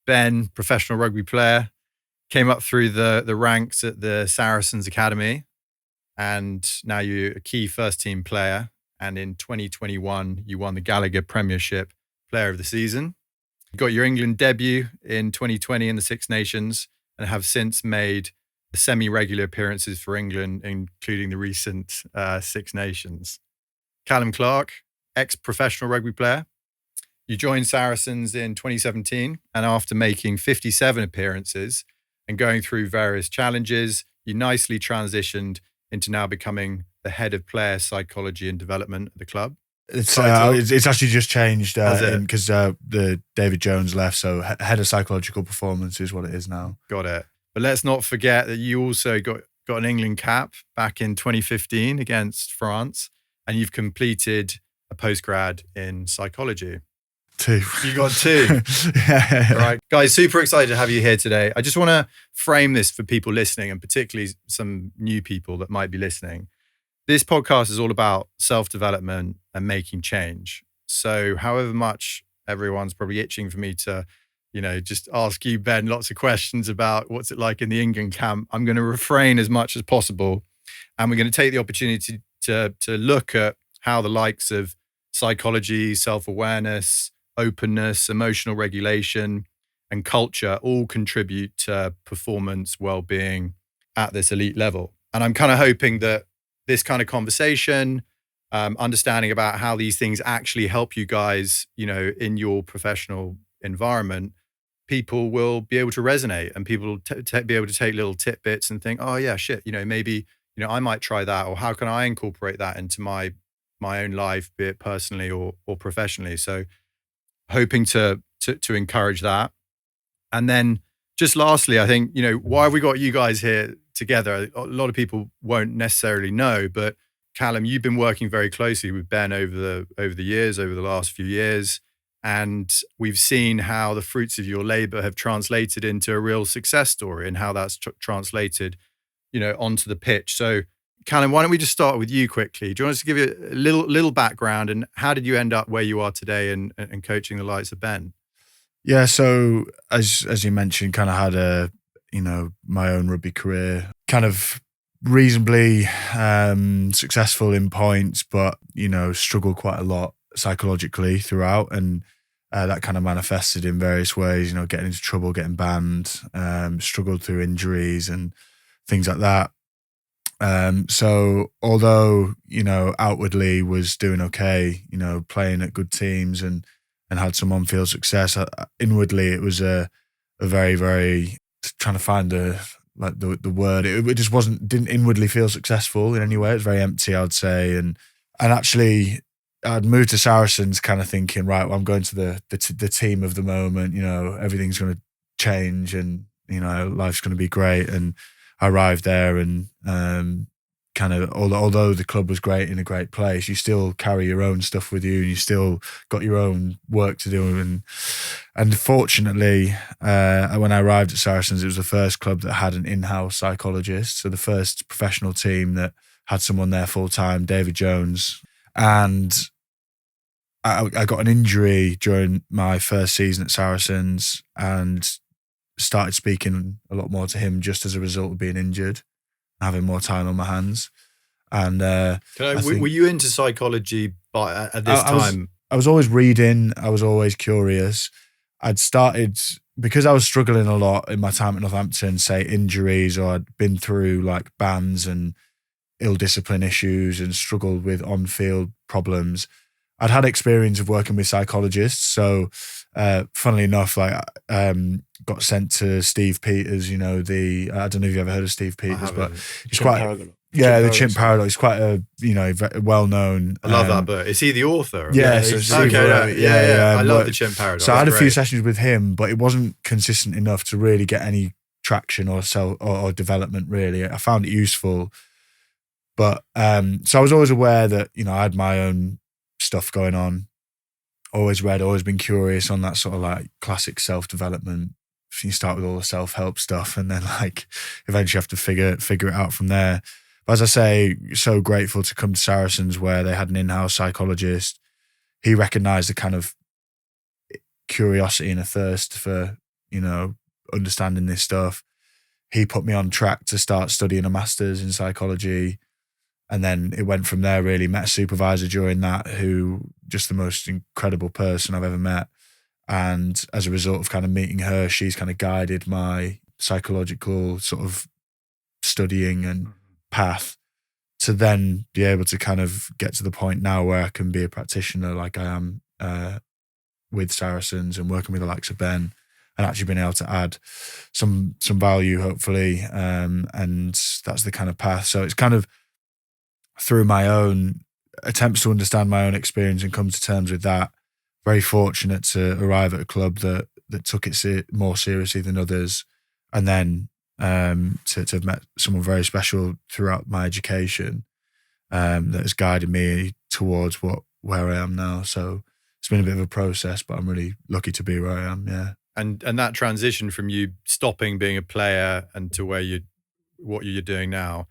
Ben, professional rugby player, came up through the ranks at the Saracens Academy, and now you're a key first team player. And in 2021, you won the Gallagher Premiership Player of the Season. You got your England debut in 2020 in the Six Nations and have since made semi-regular appearances for England, including the recent Six Nations. Calum Clark, ex-professional rugby player. You joined Saracens in 2017, and after making 57 appearances and going through various challenges, you nicely transitioned into now becoming the head of player psychology and development at the club. It's actually just changed because the David Jones left, so head of psychological performance is what it is now. Got it. But let's not forget that you also got an England cap back in 2015 against France, and you've completed a postgrad in psychology. 2. You got 2. Yeah. All right, guys, super excited to have you here today. I just want to frame this for people listening, and particularly some new people that might be listening. This podcast is all about self-development and making change. So however much everyone's probably itching for me to, just ask you, Ben, lots of questions about what's it like in the England camp, I'm going to refrain as much as possible. And we're going to take the opportunity to look at how the likes of psychology, self-awareness, openness, emotional regulation, and culture all contribute to performance, well-being at this elite level. And I'm kind of hoping that this kind of conversation, understanding about how these things actually help you guys, in your professional environment, people will be able to resonate, and people will be able to take little tidbits and think, oh yeah, shit, maybe, I might try that, or how can I incorporate that into my own life, be it personally or professionally. So hoping to encourage that. And then just lastly, I think, why have we got you guys here together? A lot of people won't necessarily know, but Calum, you've been working very closely with Ben over the last few years, and we've seen how the fruits of your labor have translated into a real success story, and how that's translated, onto the pitch. So, Calum, why don't we just start with you quickly? Do you want us to give you a little background, and how did you end up where you are today and coaching the likes of Ben? Yeah, so as you mentioned, kind of had my own rugby career, kind of reasonably successful in points, but, struggled quite a lot psychologically throughout. And that kind of manifested in various ways, getting into trouble, getting banned, struggled through injuries and things like that. So although, outwardly was doing okay, playing at good teams and had some on-field success, inwardly it was a very, very, trying to find the word. It just didn't inwardly feel successful in any way. It was very empty, I would say. And actually I'd moved to Saracens kind of thinking, right, well, I'm going to the team of the moment, everything's going to change and, life's going to be great. And I arrived there and kind of, although the club was great, in a great place, you still carry your own stuff with you, and you still got your own work to do. And fortunately, when I arrived at Saracens, it was the first club that had an in-house psychologist. So the first professional team that had someone there full-time, David Jones. And I got an injury during my first season at Saracens and started speaking a lot more to him just as a result of being injured, having more time on my hands. And were you into psychology at this time? I was always reading. I was always curious. I'd started, because I was struggling a lot in my time at Northampton, say injuries, or I'd been through like bans and ill discipline issues and struggled with on-field problems. I'd had experience of working with psychologists. So funnily enough, got sent to Steve Peters, I don't know if you've ever heard of Steve Peters, but he's the Chimp Paradox. He's quite a, well-known. I love that book. Is he the author? Yeah. I love the Chimp Paradox. So I had a few sessions with him, but it wasn't consistent enough to really get any traction or development, really. I found it useful. But so I was always aware that, I had my own stuff going on. Always read, always been curious on that sort of like classic self-development. You start with all the self-help stuff and then eventually have to figure it out from there. But as I say, so grateful to come to Saracens where they had an in-house psychologist. He recognised the kind of curiosity and a thirst for, understanding this stuff. He put me on track to start studying a master's in psychology. And then it went from there, really. Met a supervisor during that who, just the most incredible person I've ever met. And as a result of kind of meeting her, she's kind of guided my psychological sort of studying and path to then be able to kind of get to the point now where I can be a practitioner like I am with Saracens and working with the likes of Ben, and actually being able to add some value, hopefully. And that's the kind of path. So it's kind of through my own attempts to understand my own experience and come to terms with that. Very fortunate to arrive at a club that took it more seriously than others, and then to have met someone very special throughout my education that has guided me towards where I am now. So it's been a bit of a process, but I'm really lucky to be where I am. Yeah. And that transition from you stopping being a player and to what you're doing now,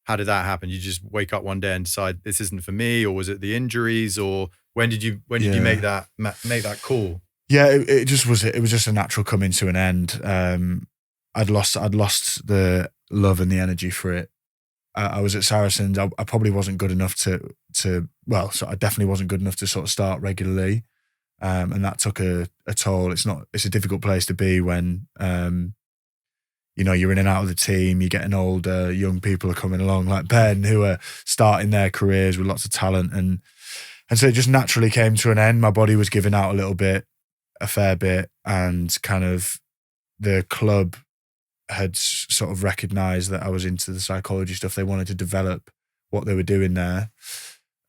how did that happen? You just wake up one day and decide this isn't for me, or was it the injuries, or when did you make that call? Yeah, it was just a natural coming to an end. I'd lost the love and the energy for it. I was at Saracens. I probably wasn't good enough so I definitely wasn't good enough to sort of start regularly. And that took a toll. It's a difficult place to be when, you're in and out of the team, you're getting older, young people are coming along like Ben who are starting their careers with lots of talent. And so it just naturally came to an end. My body was giving out a fair bit, and kind of the club had sort of recognised that I was into the psychology stuff. They wanted to develop what they were doing there.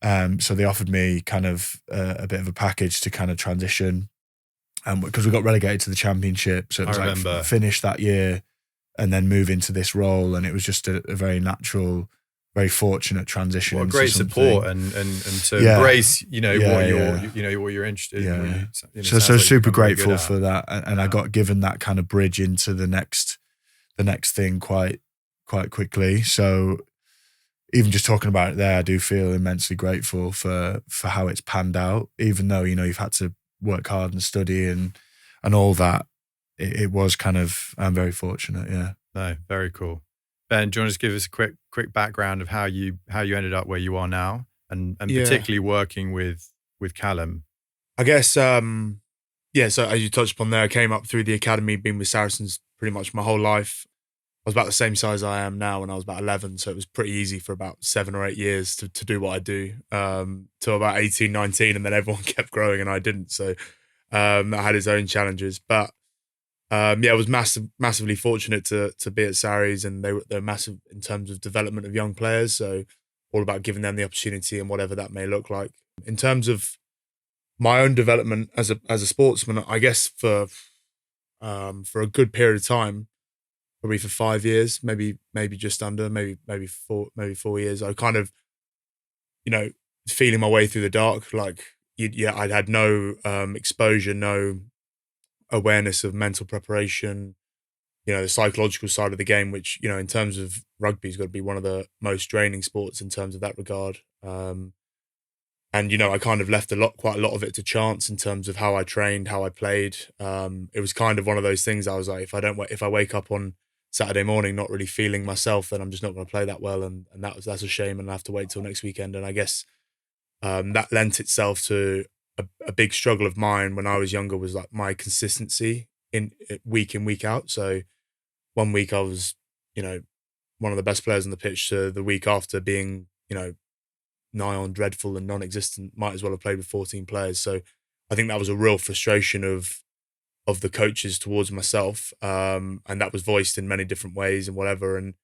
So they offered me kind of a bit of a package to kind of transition, because we got relegated to the Championship. So it was finish that year and then move into this role. And it was just a very natural, very fortunate transition. What great support and to embrace, what you're interested in. Yeah. So super grateful for that. And I got given that kind of bridge into the next thing quite quickly. So even just talking about it there, I do feel immensely grateful for how it's panned out, even though, you've had to work hard and study and all that. It was kind of, I'm very fortunate. Yeah. No, very cool. Ben, do you want to just give us a quick background of how you ended up where you are now, and particularly working with Calum? I guess, so as you touched upon there, I came up through the academy, been with Saracens pretty much my whole life. I was about the same size I am now when I was about 11, so it was pretty easy for about 7 or 8 years to do what I do, till about 18, 19, and then everyone kept growing and I didn't. So that had its own challenges. But I was massively fortunate to be at Sarries, and they're massive in terms of development of young players. So all about giving them the opportunity and whatever that may look like. In terms of my own development as a sportsman, I guess for a good period of time, probably for 5 years, maybe just under, maybe 4 years, I kind of, feeling my way through the dark. Like, I'd had no exposure, no awareness of mental preparation, the psychological side of the game, which, in terms of rugby, has got to be one of the most draining sports in terms of that regard. And, I kind of left quite a lot of it to chance in terms of how I trained, how I played. It was kind of one of those things I was like, if I wake up on Saturday morning not really feeling myself, then I'm just not going to play that well. And that's a shame, and I have to wait till next weekend. And I guess that lent itself to a big struggle of mine when I was younger, was like my consistency in week out. So one week I was, one of the best players on the pitch, to the week after being, nigh on dreadful and non-existent, might as well have played with 14 players. So I think that was a real frustration of the coaches towards myself. And that was voiced in many different ways and whatever. And,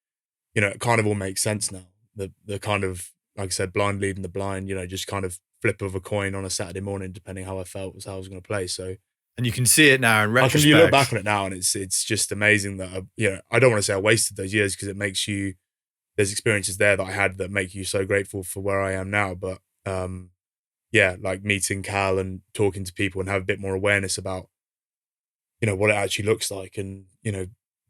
it kind of all makes sense now. The kind of, like I said, blind leading the blind, just kind of flip of a coin on a Saturday morning, depending how I felt, was how I was going to play. So, and you can see it now in retrospect. You look back on it now, and it's just amazing that I don't want to say I wasted those years, because it makes you, there's experiences there that I had that make you so grateful for where I am now. But like meeting Cal and talking to people and have a bit more awareness about, what it actually looks like, and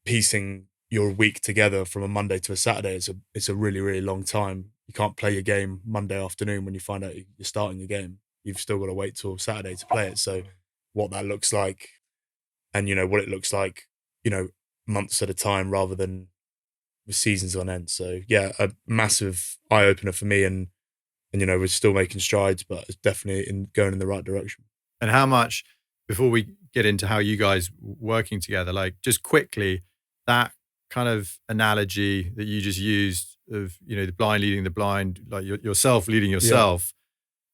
piecing your week together from a Monday to a Saturday. It's a really, really long time. You can't play your game Monday afternoon when you find out you're starting your game. You've still got to wait till Saturday to play it. So what that looks like, and, what it looks like, months at a time rather than with seasons on end. So yeah, a massive eye opener for me, and we're still making strides, but it's definitely going in the right direction. And how much, before we get into how you guys working together, like just quickly, that kind of analogy that you just used of, the blind leading the blind, like yourself leading yourself,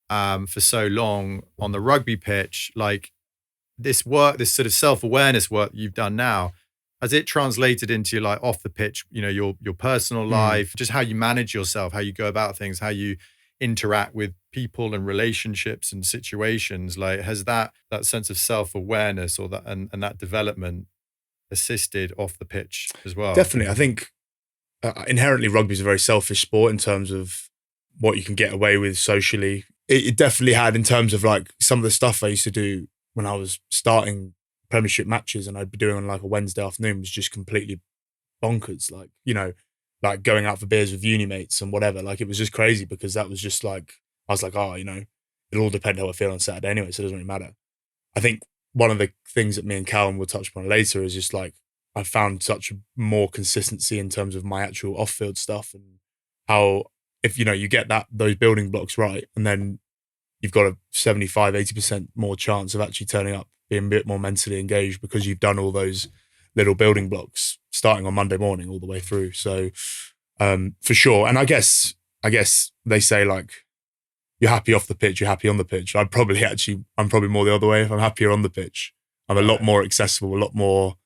for so long on the rugby pitch, like this work, this sort of self-awareness work you've done now, has it translated into like off the pitch, your personal life, just how you manage yourself, how you go about things, how you interact with people and relationships and situations? Like, has that sense of self-awareness or that and that development assisted off the pitch as well? Definitely. I think inherently rugby is a very selfish sport in terms of what you can get away with socially. It definitely had, in terms of like some of the stuff I used to do when I was starting Premiership matches and I'd be doing on like a Wednesday afternoon, was just completely bonkers. Like, like going out for beers with uni mates and whatever. Like, it was just crazy, because that was just like, I was like, it'll all depend how I feel on Saturday anyway, so it doesn't really matter. I think one of the things that me and Calum will touch upon later is just like, I found such more consistency in terms of my actual off-field stuff, and how if, you get those building blocks right, and then you've got a 75-80% more chance of actually turning up, being a bit more mentally engaged, because you've done all those little building blocks starting on Monday morning all the way through. So for sure. And I guess they say like, you're happy off the pitch, you're happy on the pitch. I'm probably more the other way. If I'm happier on the pitch, I'm a lot more accessible, a lot more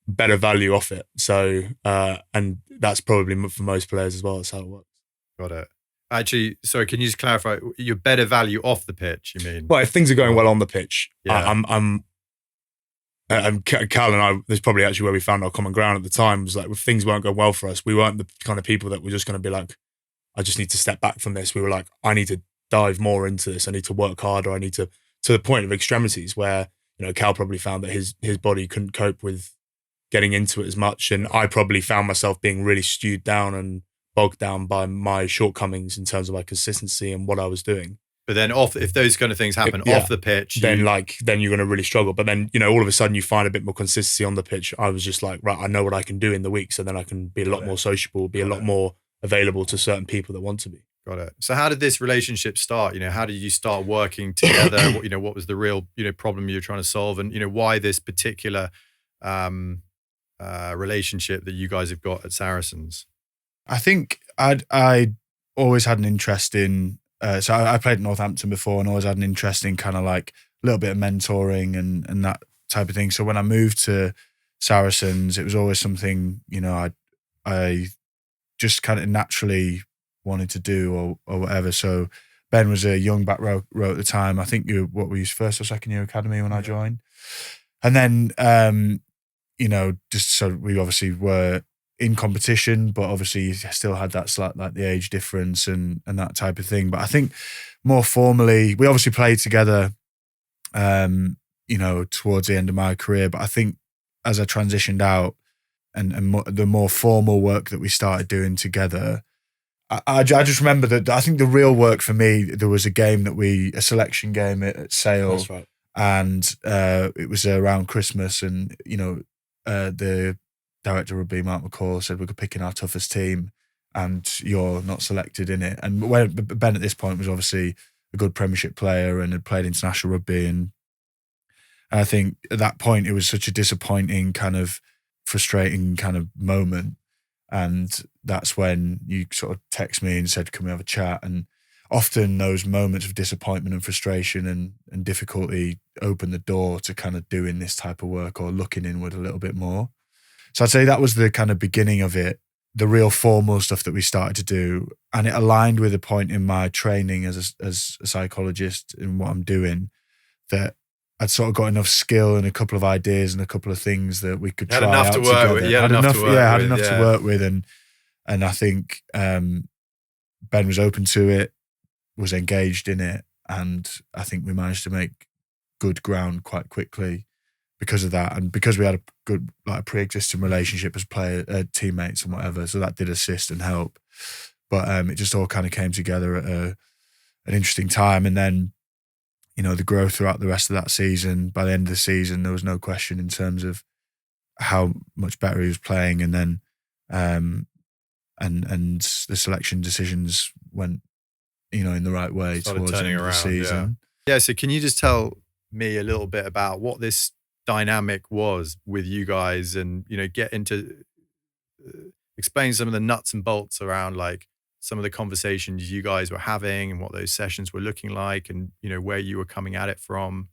better value off it. So and that's probably for most players as well. That's how it works. Got it. Actually, sorry, can you just clarify, your better value off the pitch, you mean? Well, if things are going well on the pitch, I'm Cal and I, there's probably actually where we found our common ground at the time, was like, if things weren't going well for us, we weren't the kind of people that were just going to be like, I just need to step back from this. We were like, I need to dive more into this. I need to work harder. I need to the point of extremities where, Cal probably found that his body couldn't cope with getting into it as much. And I probably found myself being really stewed down and bogged down by my shortcomings in terms of my consistency and what I was doing. But then if those kind of things happen off the pitch, then you're going to really struggle. But then, all of a sudden you find a bit more consistency on the pitch. I was just like, right, I know what I can do in the week. So then I can be a lot more sociable, be a lot more available to certain people that want to be. Got it. So how did this relationship start? How did you start working together? What was the real, problem you were trying to solve? And, why this particular relationship that you guys have got at Saracens? I think I always had an interest in, so I played at Northampton before and always had an interest in kind of like a little bit of mentoring and that type of thing. So when I moved to Saracens, it was always something, I just kind of naturally wanted to do or whatever. So Ben was a young back row at the time. I think what were you, first or second year academy when I joined? And then, just so we obviously were in competition, but obviously you still had that slight, like the age difference and that type of thing. But I think more formally, we obviously played together, towards the end of my career. But I think as I transitioned out and the more formal work that we started doing together, I just remember that I think the real work for me, there was a selection game at Sale. That's right. And it was around Christmas, and the director of rugby, Mark McCall, said we're picking our toughest team and you're not selected in it. And when Ben at this point was obviously a good Premiership player and had played international rugby, and I think at that point it was such a disappointing, kind of frustrating kind of moment. And that's when you sort of text me and said, can we have a chat? And often those moments of disappointment and frustration and difficulty open the door to kind of doing this type of work or looking inward a little bit more. So I'd say that was the kind of beginning of it, the real formal stuff that we started to do. And it aligned with a point in my training as a psychologist in what I'm doing, that I'd sort of got enough skill and a couple of ideas and a couple of things that we could try out together. Had enough to work with. And I think Ben was open to it, was engaged in it. And I think we managed to make good ground quite quickly because of that, and because we had a good pre-existing relationship as teammates and whatever, so that did assist and help. But it just all kind of came together at an interesting time. And then, the growth throughout the rest of that season. By the end of the season, there was no question in terms of how much better he was playing, and then and the selection decisions went in the right way towards the end of the season. Yeah. So can you just tell me a little bit about what this dynamic was with you guys, and get into explain some of the nuts and bolts around like some of the conversations you guys were having and what those sessions were looking like, and where you were coming at it from?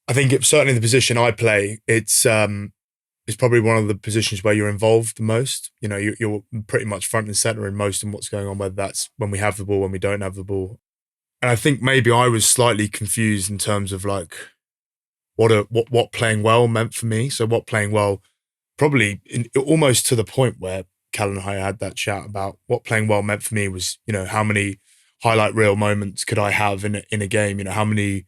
I think certainly the position I play, it's probably one of the positions where you're involved the most. You're pretty much front and center in most of what's going on, whether that's when we have the ball, when we don't have the ball. And I think maybe I was slightly confused in terms of like what playing well meant for me. So what playing well, probably almost to the point where Calum and I had that chat about what playing well meant for me was, how many highlight reel moments could I have in a game? How many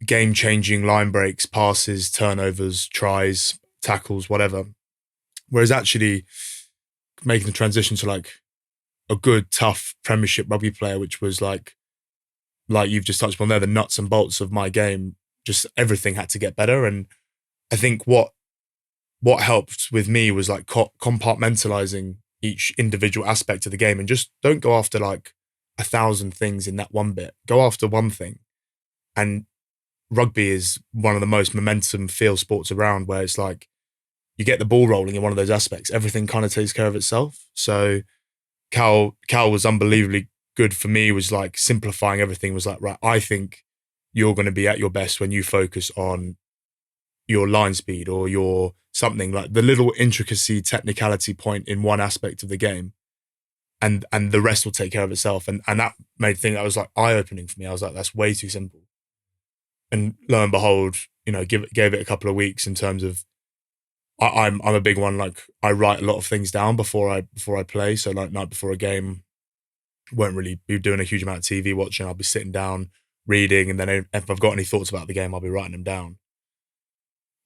game-changing line breaks, passes, turnovers, tries, tackles, whatever. Whereas actually making the transition to like a good, tough Premiership rugby player, which was like you've just touched on there, the nuts and bolts of my game, just everything had to get better. And I think what helped with me was like compartmentalizing each individual aspect of the game, and just don't go after like 1,000 things in that one bit. Go after one thing. And rugby is one of the most momentum feel sports around, where it's like you get the ball rolling in one of those aspects, everything kind of takes care of itself. So Cal was unbelievably good for me, was like simplifying everything, was like, right, I think you're going to be at your best when you focus on your line speed or your something, like the little intricacy, technicality point in one aspect of the game, and the rest will take care of itself. And that made things that was like eye-opening for me. I was like, that's way too simple. And lo and behold, gave it a couple of weeks in terms of I'm a big one. Like I write a lot of things down before I play. So like night before a game, won't really be doing a huge amount of TV watching. I'll be sitting down reading, and then if I've got any thoughts about the game, I'll be writing them down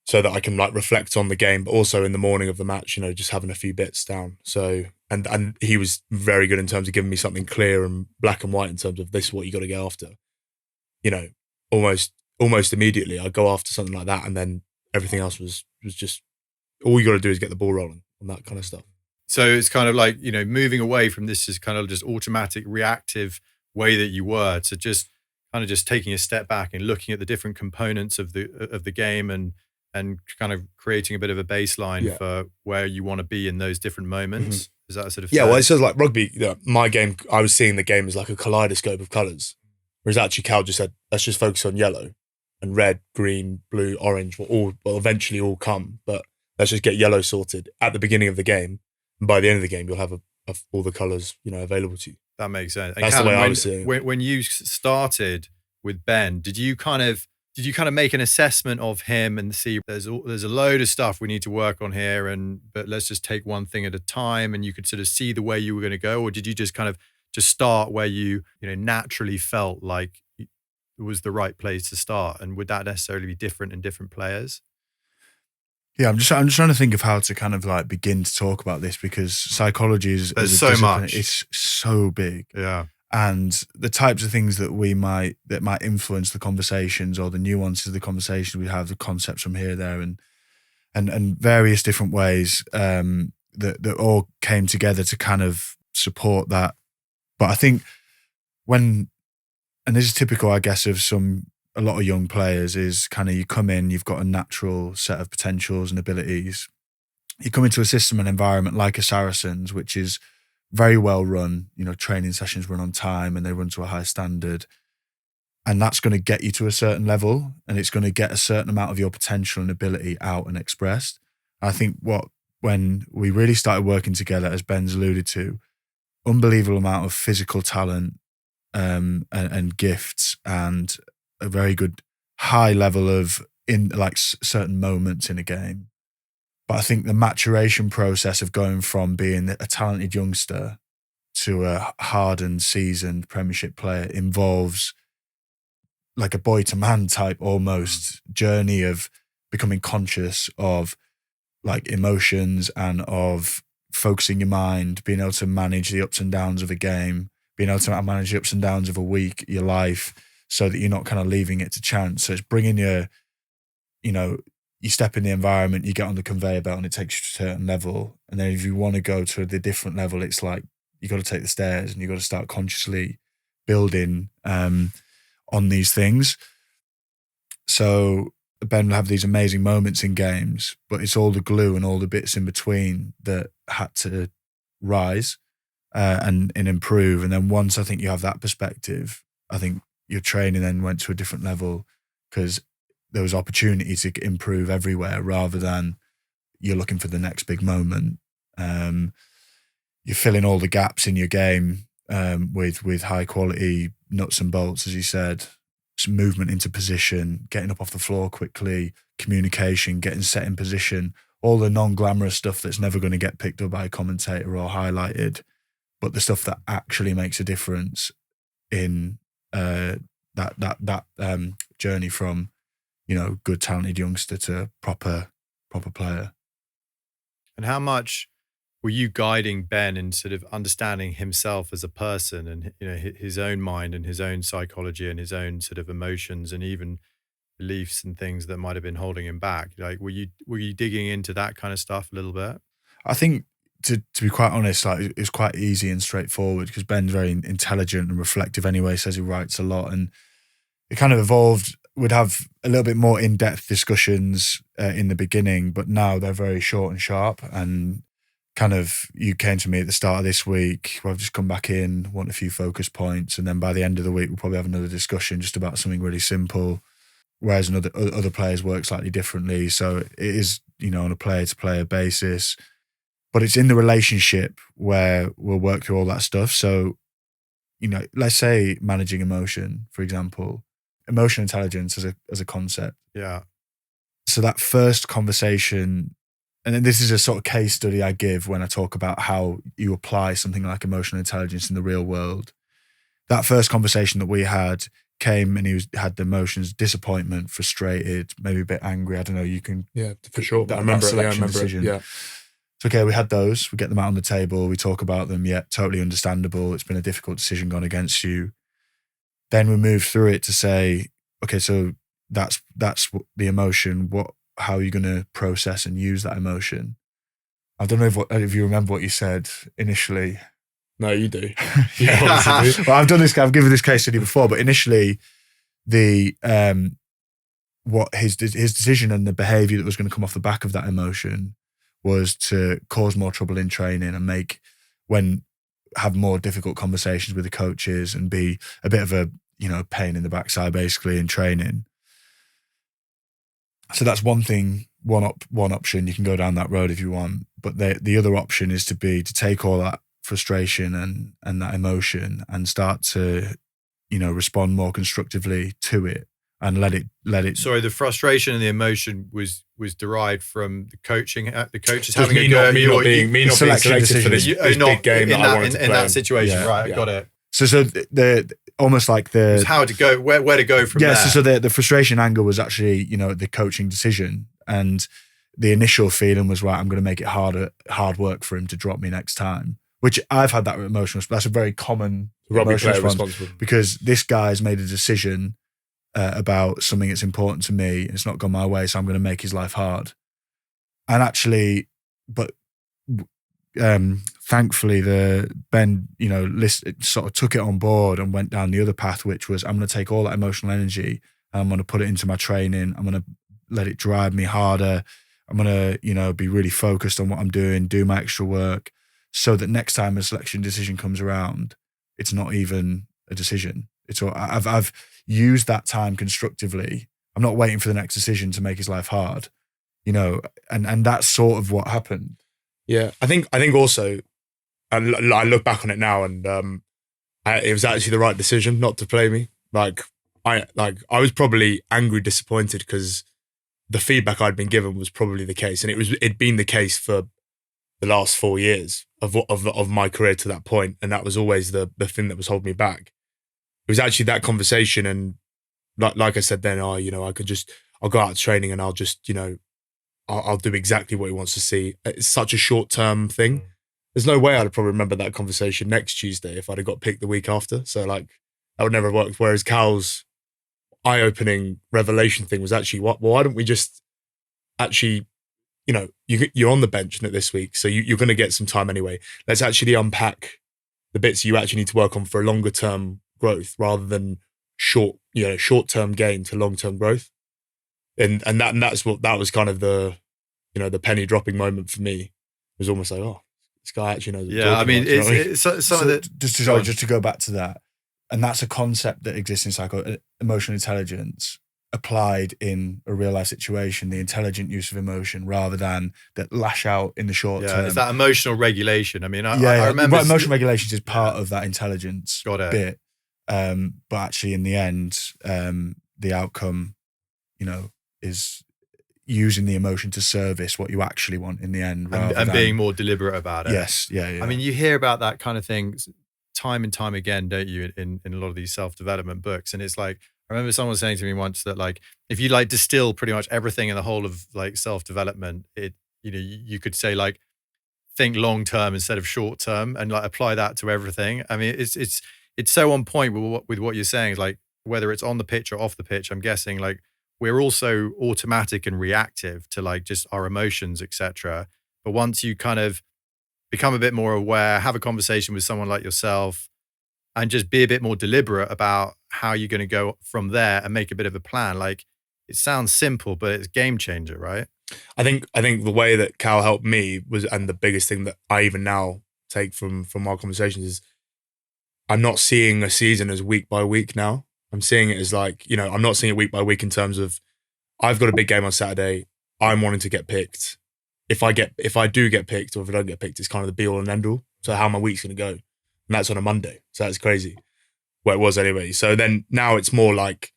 so that I can like reflect on the game, but also in the morning of the match, just having a few bits down. So and he was very good in terms of giving me something clear and black and white in terms of this is what you got to go after. Almost immediately I go after something like that, and then everything else was just all you got to do is get the ball rolling on that kind of stuff. So it's kind of like, moving away from this is kind of just automatic reactive way that you were to just kind of just taking a step back and looking at the different components of the game and kind of creating a bit of a baseline for where you want to be in those different moments. Mm-hmm. Is that sort of fair? Well, it says like rugby, my game, I was seeing the game as like a kaleidoscope of colours, whereas actually Cal just said, let's just focus on yellow, and red, green, blue, orange will eventually all come, but let's just get yellow sorted at the beginning of the game, and by the end of the game you'll have all the colours available to you. That makes sense. And that's Calum, the way I was seeing it. When you started with Ben, did you kind of make an assessment of him and see there's a load of stuff we need to work on here, but let's just take one thing at a time, and you could sort of see the way you were going to go? Or did you just kind of just start where you naturally felt like it was the right place to start? And would that necessarily be different in different players? Yeah, I'm just trying to think of how to kind of like begin to talk about this, because psychology is so much. It's so big. Yeah. And the types of things that might influence the conversations, or the nuances of the conversation we have, the concepts from here, there, and various different ways that all came together to kind of support that. But I think and this is typical, I guess, of a lot of young players, is kind of you come in, you've got a natural set of potentials and abilities. You come into a system and environment like a Saracens, which is very well run, training sessions run on time and they run to a high standard. And that's going to get you to a certain level, and it's going to get a certain amount of your potential and ability out and expressed. I think when we really started working together, as Ben's alluded to, unbelievable amount of physical talent and gifts, and a very good high level of in like certain moments in a game. But I think the maturation process of going from being a talented youngster to a hardened, seasoned Premiership player involves like a boy to man type almost journey of becoming conscious of like emotions and of focusing your mind, being able to manage the ups and downs of a game, being able to manage the ups and downs of a week, your life, so that you're not kind of leaving it to chance. So it's bringing your, you step in the environment, you get on the conveyor belt and it takes you to a certain level. And then if you want to go to the different level, it's like you got to take the stairs and you got to start consciously building on these things. So Ben will have these amazing moments in games, but it's all the glue and all the bits in between that had to rise and improve. And then once I think you have that perspective, I think your training then went to a different level because there was opportunity to improve everywhere rather than you're looking for the next big moment. You're filling all the gaps in your game with high quality nuts and bolts, as you said. Some movement into position, getting up off the floor quickly, communication, getting set in position, all the non-glamorous stuff that's never going to get picked up by a commentator or highlighted, but the stuff that actually makes a difference in that journey from, good talented youngster to proper player. And how much were you guiding Ben in sort of understanding himself as a person and his own mind and his own psychology and his own sort of emotions and even beliefs and things that might have been holding him back? Like, were you digging into that kind of stuff a little bit? I think to be quite honest, like it's quite easy and straightforward because Ben's very intelligent and reflective anyway. Says he writes a lot, and it kind of evolved. We'd have a little bit more in-depth discussions in the beginning, but now they're very short and sharp. And kind of, you came to me at the start of this week, well, I've just come back in, want a few focus points, and then by the end of the week, we'll probably have another discussion just about something really simple, whereas other players work slightly differently. So it is, on a player-to-player basis, but it's in the relationship where we'll work through all that stuff. So, let's say managing emotion, for example, emotional intelligence as a concept. Yeah. So that first conversation, and then this is a sort of case study I give when I talk about how you apply something like emotional intelligence in the real world. That first conversation that we had came and he had the emotions, disappointment, frustrated, maybe a bit angry. I don't know, you can... Yeah, for sure. I remember it. Yeah. So, okay, we had those. We get them out on the table. We talk about them. Yeah, totally understandable. It's been a difficult decision gone against you. Then we move through it to say, okay, so that's the emotion. How are you going to process and use that emotion? I don't know if you remember what you said initially. No, you do. Well, I've given this case study before, but initially what his decision and the behavior that was going to come off the back of that emotion was to cause more trouble in training and have more difficult conversations with the coaches and be a bit of a, pain in the backside basically in training. So that's one thing, one option. You can go down that road if you want. But the other option is to take all that frustration and that emotion and start to, respond more constructively to it and let it. Sorry, the frustration and the emotion was derived from the coaching, the coaches Just having me a go not at you, or being selected for this big game that I wanted to play in that situation. Yeah. Right, Yeah. got it. So the almost like the It's how to go, where to go from there. Yeah, so the frustration anger was actually, the coaching decision, and the initial feeling was, right, I'm going to make it hard work for him to drop me next time, which I've had that emotional, that's a very common Rugby emotional player response responsible. because this guy's made a decision about something that's important to me. It's not gone my way, so I'm going to make his life hard. And actually, but thankfully, Ben, sort of took it on board and went down the other path, which was, I'm going to take all that emotional energy and I'm going to put it into my training. I'm going to let it drive me harder. I'm going to, be really focused on what I'm doing, do my extra work, so that next time a selection decision comes around, it's not even a decision. It's all, I've used that time constructively. I'm not waiting for the next decision to make his life hard, and that's sort of what happened. Yeah, I think also, and I look back on it now, and it was actually the right decision not to play me. I was probably angry, disappointed because the feedback I'd been given was probably the case, and it'd been the case for the last 4 years of my career to that point, and that was always the thing that was holding me back. It was actually that conversation, and like I said then, I'll go out to training and I'll just I'll do exactly what he wants to see. It's such a short-term thing. There's no way I'd probably remember that conversation next Tuesday if I'd have got picked the week after. So that would never have worked. Whereas Cal's eye-opening revelation thing was actually, why don't we just actually, you're on the bench this week, so you're going to get some time anyway. Let's actually unpack the bits you actually need to work on for a longer term growth rather than short-term gain to long-term growth. And that was kind of the, the penny dropping moment for me. It was almost like, oh, this guy actually knows what he's talking about. Just to go back to that, and that's a concept that exists in emotional intelligence applied in a real life situation, the intelligent use of emotion rather than that lash out in the short term. It's that emotional regulation. I mean, I remember emotional regulation is part of that intelligence bit. But actually in the end, the outcome, is using the emotion to service what you actually want in the end. And being more deliberate about it. Yes. Yeah. I mean, you hear about that kind of thing time and time again, don't you, in a lot of these self-development books. And it's like, I remember someone saying to me once that like, if you like distill pretty much everything in the whole of like self-development, you could say like, think long-term instead of short-term and like apply that to everything. I mean, it's so on point with what you're saying. It's like, whether it's on the pitch or off the pitch, I'm guessing like we're also automatic and reactive to like just our emotions, etc. But once you kind of become a bit more aware, have a conversation with someone like yourself, and just be a bit more deliberate about how you're going to go from there and make a bit of a plan. Like, it sounds simple, but it's game changer, right? I think the way that Cal helped me was, and the biggest thing that I even now take from our conversations is, I'm not seeing a season as week by week now. I'm seeing it as like, I'm not seeing it week by week in terms of, I've got a big game on Saturday, I'm wanting to get picked. If I do get picked, or if I don't get picked, it's kind of the be all and end all. So how my week's going to go? And that's on a Monday. So that's crazy. Well, it was anyway. So then now it's more like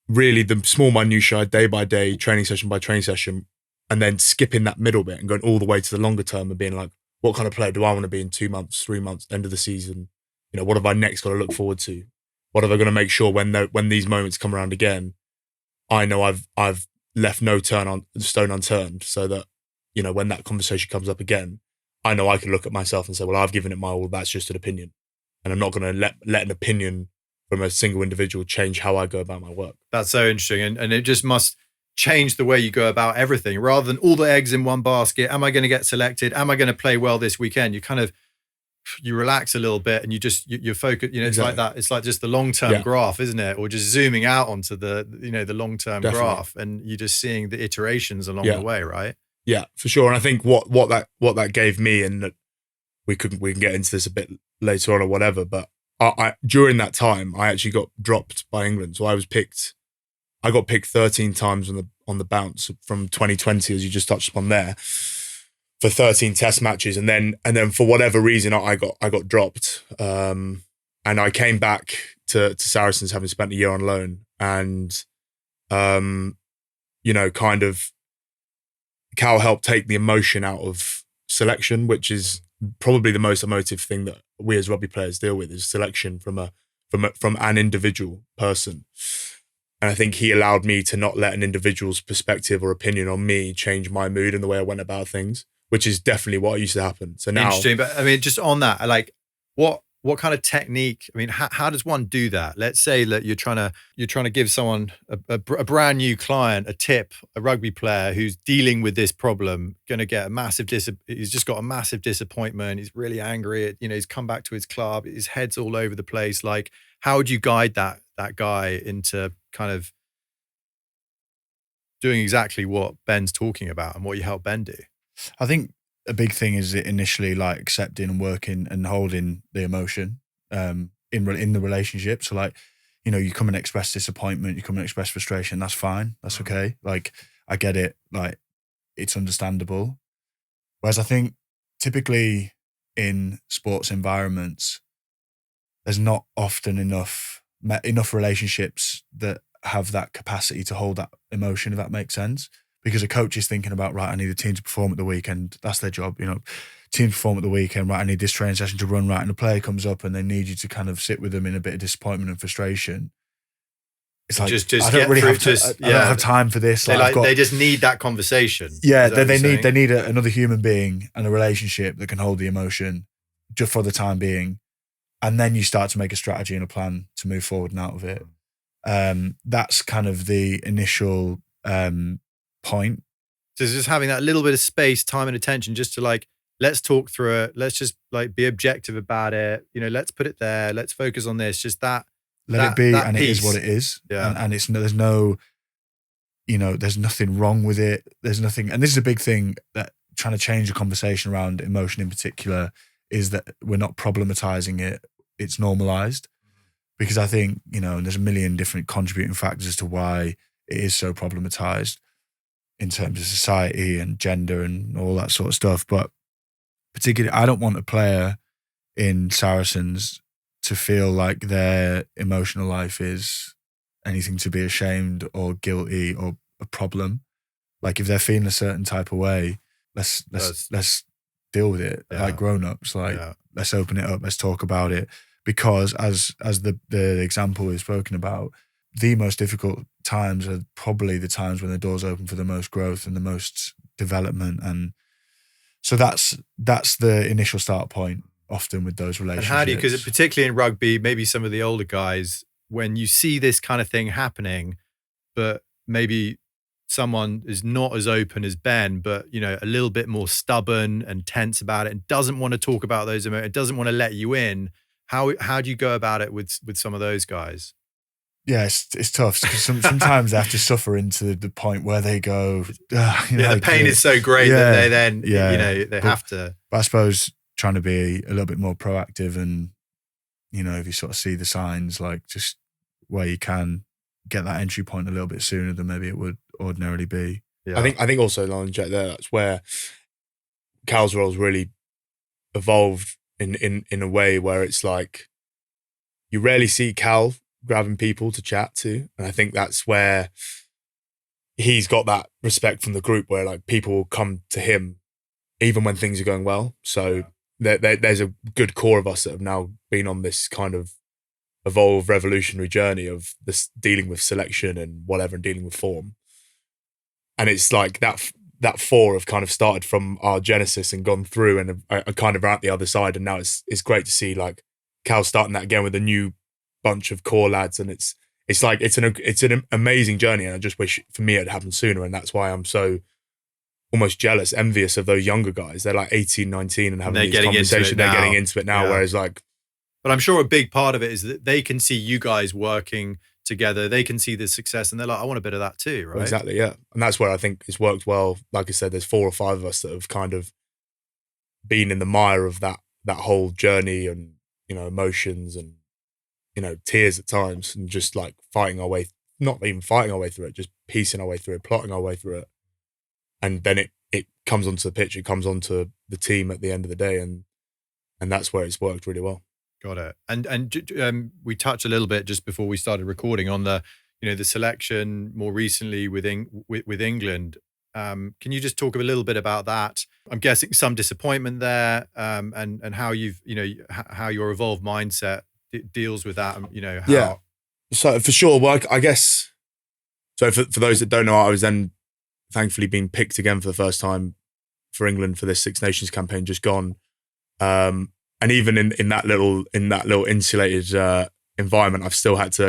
really the small minutiae, day by day, training session by training session, and then skipping that middle bit and going all the way to the longer term and being like, what kind of player do I want to be in 2 months, 3 months, end of the season? What have I next got to look forward to? What have I got to make sure when these moments come around again, I know I've left no stone unturned, so that, when that conversation comes up again, I know I can look at myself and say, well, I've given it my all. That's just an opinion. And I'm not going to let an opinion from a single individual change how I go about my work. That's so interesting. And it just must change the way you go about everything, rather than all the eggs in one basket. Am I going to get selected? Am I going to play well this weekend? You relax a little bit and you focus, it's exactly like that. It's like just the long-term graph, isn't it? Or just zooming out onto the long-term graph, and you're just seeing the iterations along the way, right? Yeah, for sure. And I think what that gave me, and that we can get into this a bit later on or whatever, but I during that time I actually got dropped by England. So I got picked 13 times on the bounce from 2020, as you just touched upon there, for 13 test matches, and then for whatever reason I got dropped, and I came back to Saracens having spent a year on loan, and kind of Cal helped take the emotion out of selection, which is probably the most emotive thing that we as rugby players deal with, is selection from an individual person. And I think he allowed me to not let an individual's perspective or opinion on me change my mood and the way I went about things, which is definitely what used to happen. So now, interesting. But I mean, just on that, like, what kind of technique? I mean, how does one do that? Let's say that you're trying to give someone a brand new client a tip, a rugby player who's dealing with this problem, going to get he's just got a massive disappointment. He's really angry. He's come back to his club. His head's all over the place. Like, how would you guide that guy into kind of doing exactly what Ben's talking about and what you help Ben do? I think a big thing is initially like accepting and working and holding the emotion in the relationship. So like, you come and express disappointment, you come and express frustration. That's fine. That's okay. Like, I get it. Like, it's understandable. Whereas I think typically in sports environments, there's not often enough relationships that have that capacity to hold that emotion, if that makes sense. Because a coach is thinking about, right, I need the team to perform at the weekend. That's their job, team perform at the weekend, right, I need this training session to run right. And the player comes up and they need you to kind of sit with them in a bit of disappointment and frustration. It's like, I don't have time for this. They just need that conversation. Yeah, they need another human being and a relationship that can hold the emotion just for the time being. And then you start to make a strategy and a plan to move forward and out of it. That's kind of the initial point. So just having that little bit of space, time and attention just to like, let's talk through it. Let's just like be objective about it. Let's put it there. Let's focus on this. Just that. Let it be, and piece. it is what it is. Yeah. And there's no, there's nothing wrong with it. There's nothing, and this is a big thing that trying to change the conversation around emotion in particular is that we're not problematizing it. It's normalized. Because I think, there's a million different contributing factors as to why it is so problematized in terms of society and gender and all that sort of stuff. But particularly, I don't want a player in Saracens to feel like their emotional life is anything to be ashamed or guilty or a problem. Like if they're feeling a certain type of way, let's deal with it like grown-ups. Let's open it up. Let's talk about it. Because as the example we've spoken about, the most difficult times are probably the times when the doors open for the most growth and the most development. And so that's the initial start point often with those relationships. And how do you, because particularly in rugby, maybe some of the older guys, when you see this kind of thing happening, but maybe someone is not as open as Ben, but a little bit more stubborn and tense about it and doesn't want to talk about those emotions, doesn't want to let you in. How do you go about it with some of those guys? Yeah, it's tough. Sometimes they have to suffer into the point where they go, the pain is so great that they then, they have to. But I suppose trying to be a little bit more proactive and, if you sort of see the signs, like just where you can get that entry point a little bit sooner than maybe it would ordinarily be. Yeah. I think also, Lauren, Jack, that's where Cal's role's really evolved in a way where it's like you rarely see Cal grabbing people to chat to. And I think that's where he's got that respect from the group where like people will come to him even when things are going well. So there's a good core of us that have now been on this kind of evolved revolutionary journey of this dealing with selection and whatever and dealing with form. And it's like that four have kind of started from our genesis and gone through and are kind of out the other side. And now it's great to see like Cal starting that again with a new bunch of core lads. And it's like, it's an amazing journey. And I just wish for me it had happened sooner. And that's why I'm so almost jealous, envious of those younger guys. They're like 18, 19 and having these conversations. They're getting into it now. Yeah. Whereas like, but I'm sure a big part of it is that they can see you guys working together. They can see the success and they're like, I want a bit of that too, right? Exactly, yeah. And that's where I think it's worked well. Like I said, there's 4 or 5 of us that have kind of been in the mire of that whole journey and, emotions and, tears at times and just like fighting our way, not even fighting our way through it, just piecing our way through it, plotting our way through it. And then it comes onto the pitch, it comes onto the team at the end of the day. And that's where it's worked really well. Got it. And we touched a little bit just before we started recording on the, the selection more recently with England. Can you just talk a little bit about that? I'm guessing some disappointment there, and how you've, how your evolved mindset deals with that. How. Yeah. So for sure, well, I guess. So for those that don't know, I was then thankfully being picked again for the first time for England for this Six Nations campaign just gone. And even in that little insulated environment, I've still had to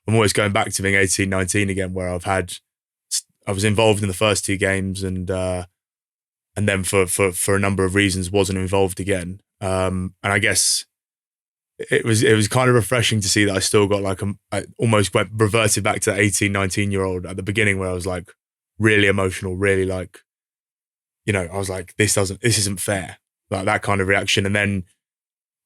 I'm always going back to being 18, 19 again, where I was involved in the first 2 games and then for a number of reasons wasn't involved again. And I guess it was kind of refreshing to see that I still got I almost reverted back to the 18, 19-year-old at the beginning where I was like really emotional, really like, I was like, this isn't fair. Like that kind of reaction. And then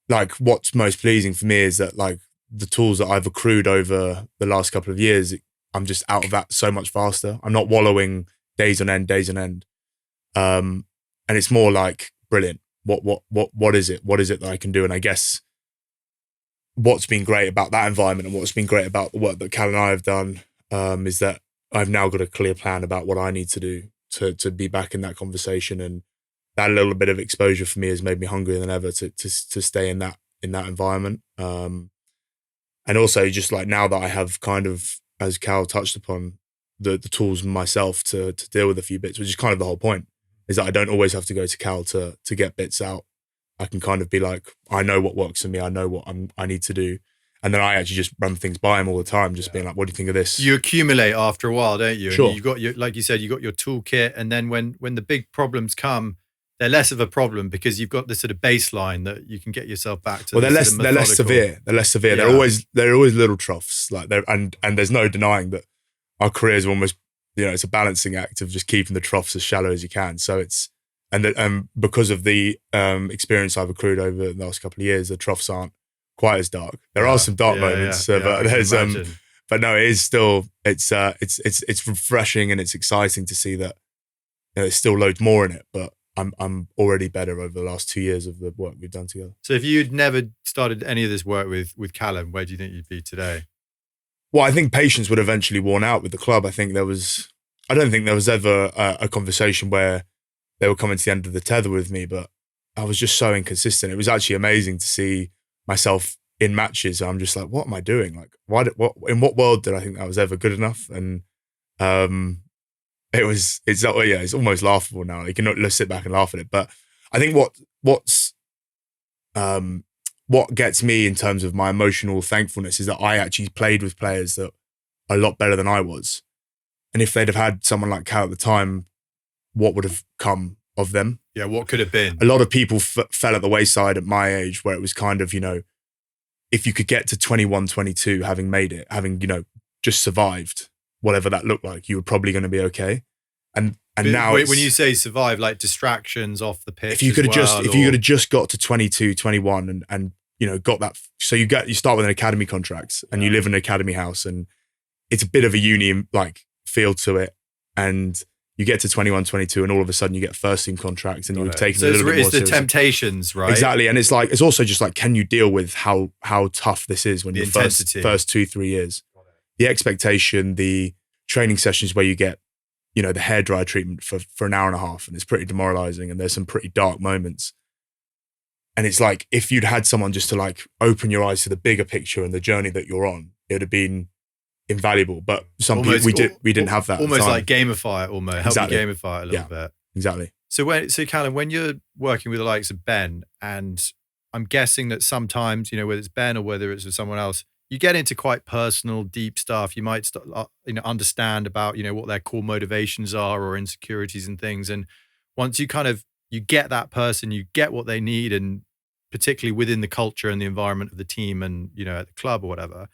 like what's most pleasing for me is that like the tools that I've accrued over the last couple of years, I'm just out of that so much faster. I'm not wallowing days on end. And it's more like, brilliant. What is it? What is it that I can do? And I guess what's been great about that environment and what's been great about the work that Cal and I have done is that I've now got a clear plan about what I need to do to be back in that conversation. And that little bit of exposure for me has made me hungrier than ever to stay in that environment. And also just like now that I have kind of, as Cal touched upon, the tools myself to deal with a few bits, which is kind of the whole point, is that I don't always have to go to Cal to get bits out. I can kind of be like, I know what works for me. I know what I need to do. And then I actually just run things by him all the time, just being like, what do you think of this? You accumulate after a while, don't you? Sure. And you've got your, like you said, you got your toolkit, and then when the big problems come, they're less of a problem because you've got this sort of baseline that you can get yourself back to. Well, they're less severe. They're less severe. Yeah. They're always little troughs. Like and there's no denying that our careers are almost, it's a balancing act of just keeping the troughs as shallow as you can. So it's and because of the experience I've accrued over the last couple of years, the troughs aren't quite as dark. There are some dark moments, but there's but no, it is still it's refreshing and it's exciting to see that there's still loads more in it, but I'm already better over the last 2 years of the work we've done together. So if you'd never started any of this work with Calum, where do you think you'd be today? Well, I think patience would eventually worn out with the club. I don't think there was ever a conversation where they were coming to the end of the tether with me, but I was just so inconsistent. It was actually amazing to see myself in matches. I'm just like, what am I doing? Like, in what world did I think that was ever good enough? And it's almost laughable now. You can sit back and laugh at it. But I think what gets me in terms of my emotional thankfulness is that I actually played with players that are a lot better than I was. And if they'd have had someone like Cal at the time, what would have come of them? Yeah, what could have been? A lot of people fell at the wayside at my age, where it was kind of, if you could get to 21, 22, having made it, having, just survived, whatever that looked like, you were probably going to be okay. And now when you say survive, like distractions off the pitch, if you could have just got to 22, 21 and got that, so you start with an academy contract and you live in an academy house and it's a bit of a uni like feel to it, and you get to 21, 22 and all of a sudden you get a first team contract and you're taking a little bit more it's the seriously. Temptations, right? Exactly. And it's also just like, can you deal with how tough this is when you're first 2-3 years? The expectation, the training sessions where you get, the hairdryer treatment for an hour and a half, and it's pretty demoralizing and there's some pretty dark moments. And it's like, if you'd had someone just to like open your eyes to the bigger picture and the journey that you're on, it would have been invaluable. But we didn't have that. Almost like gamify it, almost exactly. Help you gamify it a little bit. Exactly. So Calum, when you're working with the likes of Ben, and I'm guessing that sometimes, whether it's Ben or whether it's with someone else, you get into quite personal, deep stuff. You might understand about, what their core motivations are or insecurities and things. And once you get that person, you get what they need, and particularly within the culture and the environment of the team and, at the club or whatever,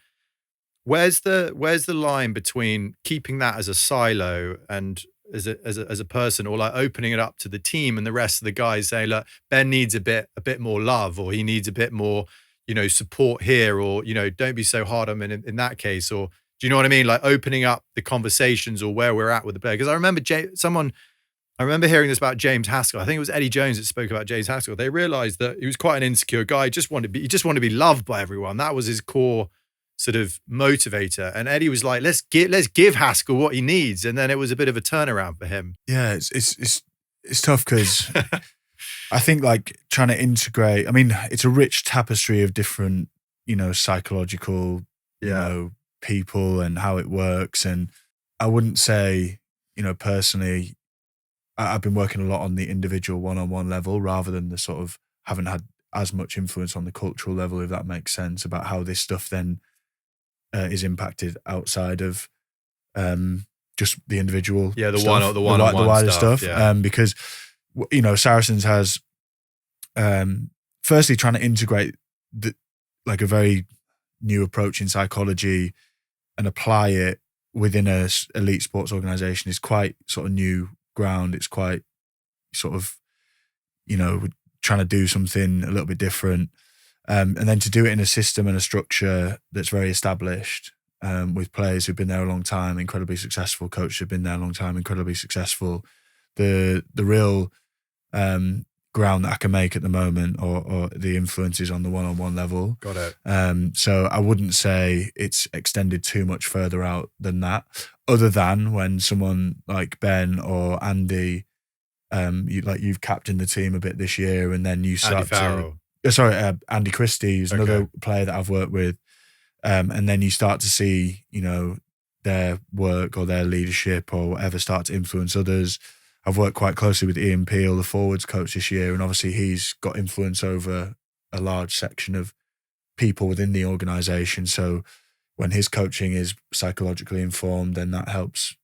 where's the line between keeping that as a silo and as a person, or like opening it up to the team and the rest of the guys saying, look, Ben needs a bit more love, or he needs a bit more, support here, or, don't be so hard on him in that case, or do you know what I mean? Like opening up the conversations or where we're at with the player. Because I remember hearing this about James Haskell. I think it was Eddie Jones that spoke about James Haskell. They realized that he was quite an insecure guy. He just wanted to be loved by everyone. That was his core sort of motivator. And Eddie was like, let's give Haskell what he needs. And then it was a bit of a turnaround for him. Yeah, it's tough because I think like trying to integrate, I mean, it's a rich tapestry of different, psychological, people and how it works. And I wouldn't say, personally, I've been working a lot on the individual one-on-one level rather than the sort of haven't had as much influence on the cultural level, if that makes sense, about how this stuff then is impacted outside of just the individual. Yeah, the stuff, one-on-one the wider stuff. Yeah. Because, Saracens has firstly trying to integrate a very new approach in psychology and apply it within a elite sports organization is quite sort of new ground. It's quite sort of, trying to do something a little bit different. And then to do it in a system and a structure that's very established, with players who've been there a long time, incredibly successful, coaches who've been there a long time, incredibly successful. The real ground that I can make at the moment or the influences on the one-on-one level. Got it. So I wouldn't say it's extended too much further out than that, other than when someone like Ben or Andy, you've captained the team a bit this year, and then you start Andy Christie is another player that I've worked with, and then you start to see, their work or their leadership or whatever start to influence others. I've worked quite closely with Ian Peel, the forwards coach this year, and obviously he's got influence over a large section of people within the organisation. So when his coaching is psychologically informed, then that helps,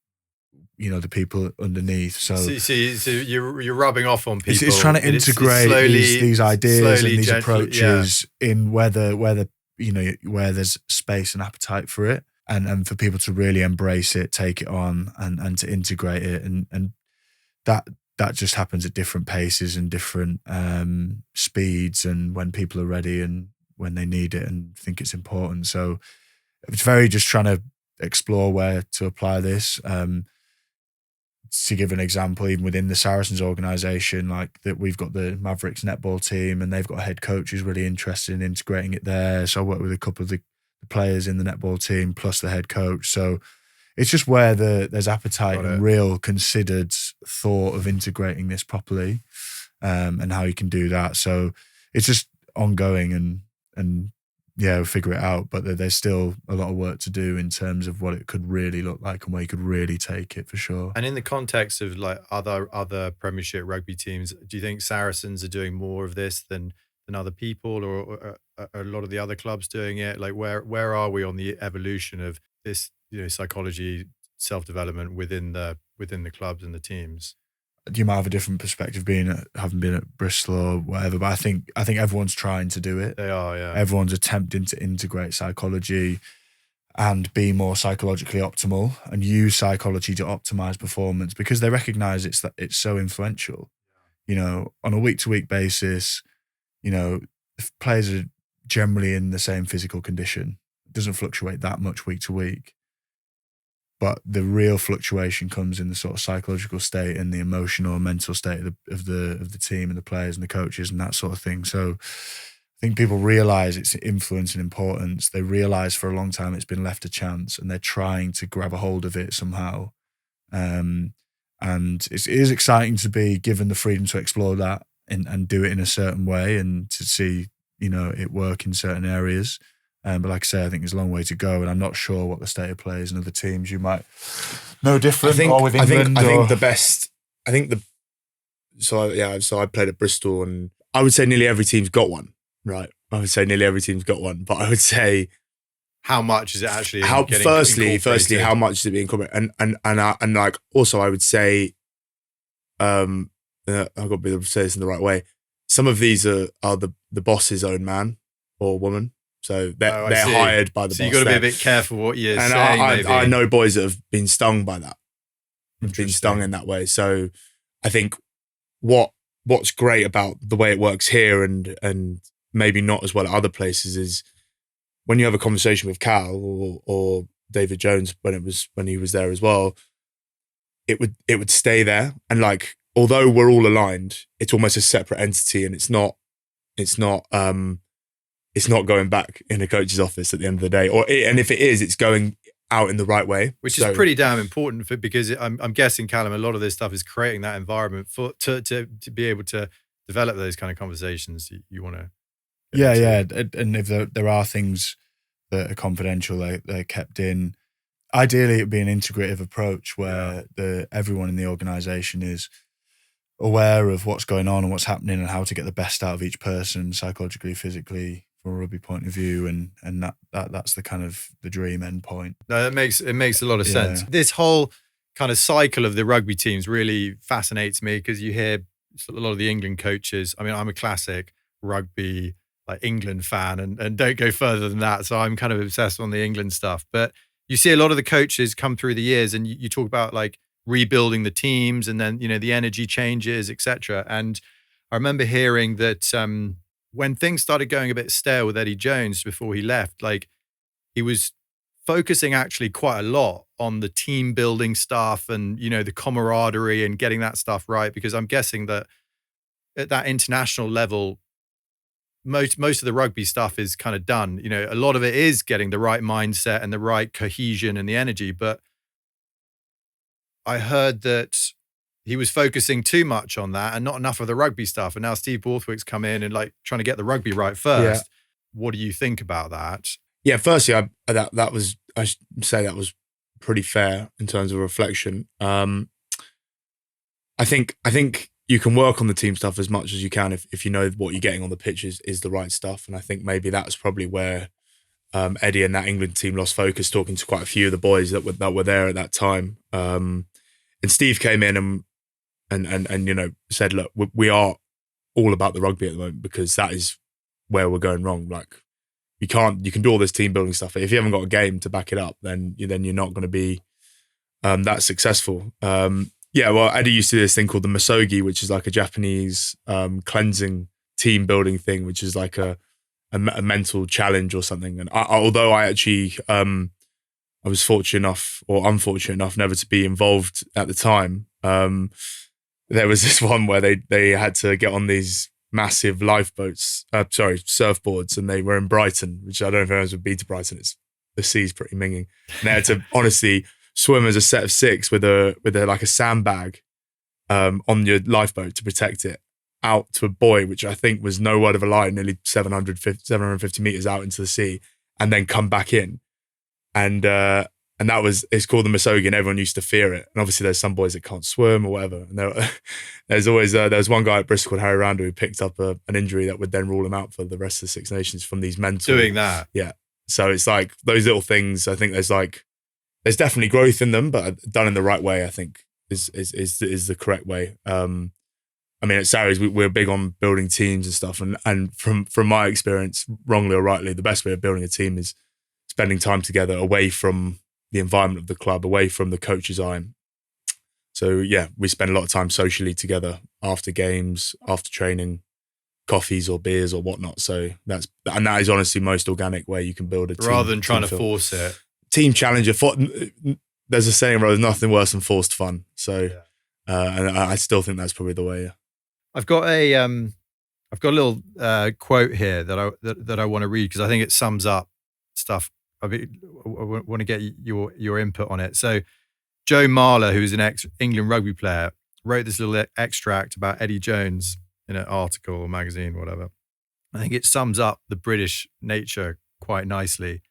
the people underneath. So you're rubbing off on people. It's trying to integrate these ideas and these approaches in where there's space and appetite for it, and for people to really embrace it, take it on, and to integrate it, and that just happens at different paces and different speeds, and when people are ready and when they need it and think it's important. So it's very just trying to explore where to apply this. To give an example, even within the Saracens organisation, like that, we've got the Mavericks netball team, and they've got a head coach who's really interested in integrating it there. So I work with a couple of the players in the netball team plus the head coach. So it's just where there's appetite and real considered thought of integrating this properly, and how you can do that. So it's just ongoing and we'll figure it out. But there's still a lot of work to do in terms of what it could really look like and where you could really take it, for sure. And in the context of like other Premiership rugby teams, do you think Saracens are doing more of this than other people, or are a lot of the other clubs doing it? Like where are we on the evolution of this, psychology, self-development within the clubs and the teams? You might have a different perspective having been at Bristol or whatever, but I think everyone's trying to do it. They are, yeah. Everyone's attempting to integrate psychology and be more psychologically optimal and use psychology to optimize performance, because they recognize it's so influential. On a week-to-week basis, if players are generally in the same physical condition. It doesn't fluctuate that much week to week. But the real fluctuation comes in the sort of psychological state and the emotional and mental state of the team and the players and the coaches and that sort of thing. So I think people realise its influence and importance. They realise for a long time it's been left to chance, and they're trying to grab a hold of it somehow. And it is exciting to be given the freedom to explore that and do it in a certain way, and to see it work in certain areas. But like I say, I think there's a long way to go, and I'm not sure what the state of play is in other teams. You might know different. So I played at Bristol, and I would say nearly every team's got one, right? I would say nearly every team's got one, but I would say how much is it actually? Firstly, how much is it being incorporated? And like also, I would say, I've got to be able to say this in the right way. Some of these are the boss's own man or woman. So they're hired by the boss. So you've got to be a bit careful what you're saying. I know boys that have been stung by that. Have been stung in that way. So I think what's great about the way it works here and maybe not as well at other places is when you have a conversation with Cal or David Jones when he was there as well, it would stay there. And like, although we're all aligned, it's almost a separate entity, and it's not going back in a coach's office at the end of the day, and if it is, it's going out in the right way, which is pretty damn important because I'm guessing, Calum, a lot of this stuff is creating that environment to be able to develop those kind of conversations you want to. Yeah, and if there are things that are confidential, they're kept in. Ideally, it'd be an integrative approach where everyone in the organisation is aware of what's going on and what's happening and how to get the best out of each person, psychologically, physically, from a rugby point of view, and that's the kind of the dream end point. No, it makes a lot of sense. This whole kind of cycle of the rugby teams really fascinates me because you hear a lot of the England coaches. I mean, I'm a classic rugby like England fan and don't go further than that. So I'm kind of obsessed on the England stuff. But you see a lot of the coaches come through the years, and you talk about like rebuilding the teams, and then the energy changes, etc. And I remember hearing that when things started going a bit stale with Eddie Jones before he left, like he was focusing actually quite a lot on the team building stuff and the camaraderie and getting that stuff right, because I'm guessing that at that international level, most of the rugby stuff is kind of done. A lot of it is getting the right mindset and the right cohesion and the energy. But I heard that he was focusing too much on that and not enough of the rugby stuff. And now Steve Borthwick's come in and like trying to get the rugby right first. Yeah. What do you think about that? Yeah, firstly, that was, I should say that was pretty fair in terms of reflection. I think you can work on the team stuff as much as you can if you know what you're getting on the pitch is the right stuff. And I think maybe that's probably where Eddie and that England team lost focus, talking to quite a few of the boys that were there at that time. And Steve came in and said, look, we are all about the rugby at the moment, because that is where we're going wrong. Like, you can do all this team building stuff, but if you haven't got a game to back it up, then you're not going to be that successful. Well, Eddie used to do this thing called the Misogi, which is like a Japanese cleansing team building thing, which is like a mental challenge or something. And although I actually I was fortunate enough or unfortunate enough never to be involved at the time, there was this one where they had to get on these massive surfboards, and they were in Brighton, which I don't know if anyone's been to Brighton. The sea's pretty minging. And they had to honestly swim as a set of six with a like a sandbag on your lifeboat to protect it out to a buoy, which I think was no word of a lie, nearly 750 meters out into the sea, and then come back in. And it's called the Misogi, and everyone used to fear it. And obviously there's some boys that can't swim or whatever. And there's one guy at Bristol called Harry Randall who picked up an injury that would then rule him out for the rest of the Six Nations from these mental... Doing that. Yeah. So it's like those little things, I think there's definitely growth in them, but done in the right way, I think is the correct way. I mean, at Sarries, we're big on building teams and stuff. And from my experience, wrongly or rightly, the best way of building a team is spending time together away from the environment of the club, away from the coach's eye. So yeah, we spend a lot of time socially together after games, after training, coffees or beers or whatnot. So that is honestly most organic way you can build a team. Rather than trying to force it. Team challenger. There's a saying, there's nothing worse than forced fun. So, and I still think that's probably the way. Yeah. I've got a little quote here that I want to read, because I think it sums up stuff. I want to get your input on it. So Joe Marler, who's an ex-England rugby player, wrote this little extract about Eddie Jones in an article or magazine, whatever. I think it sums up the British nature quite nicely.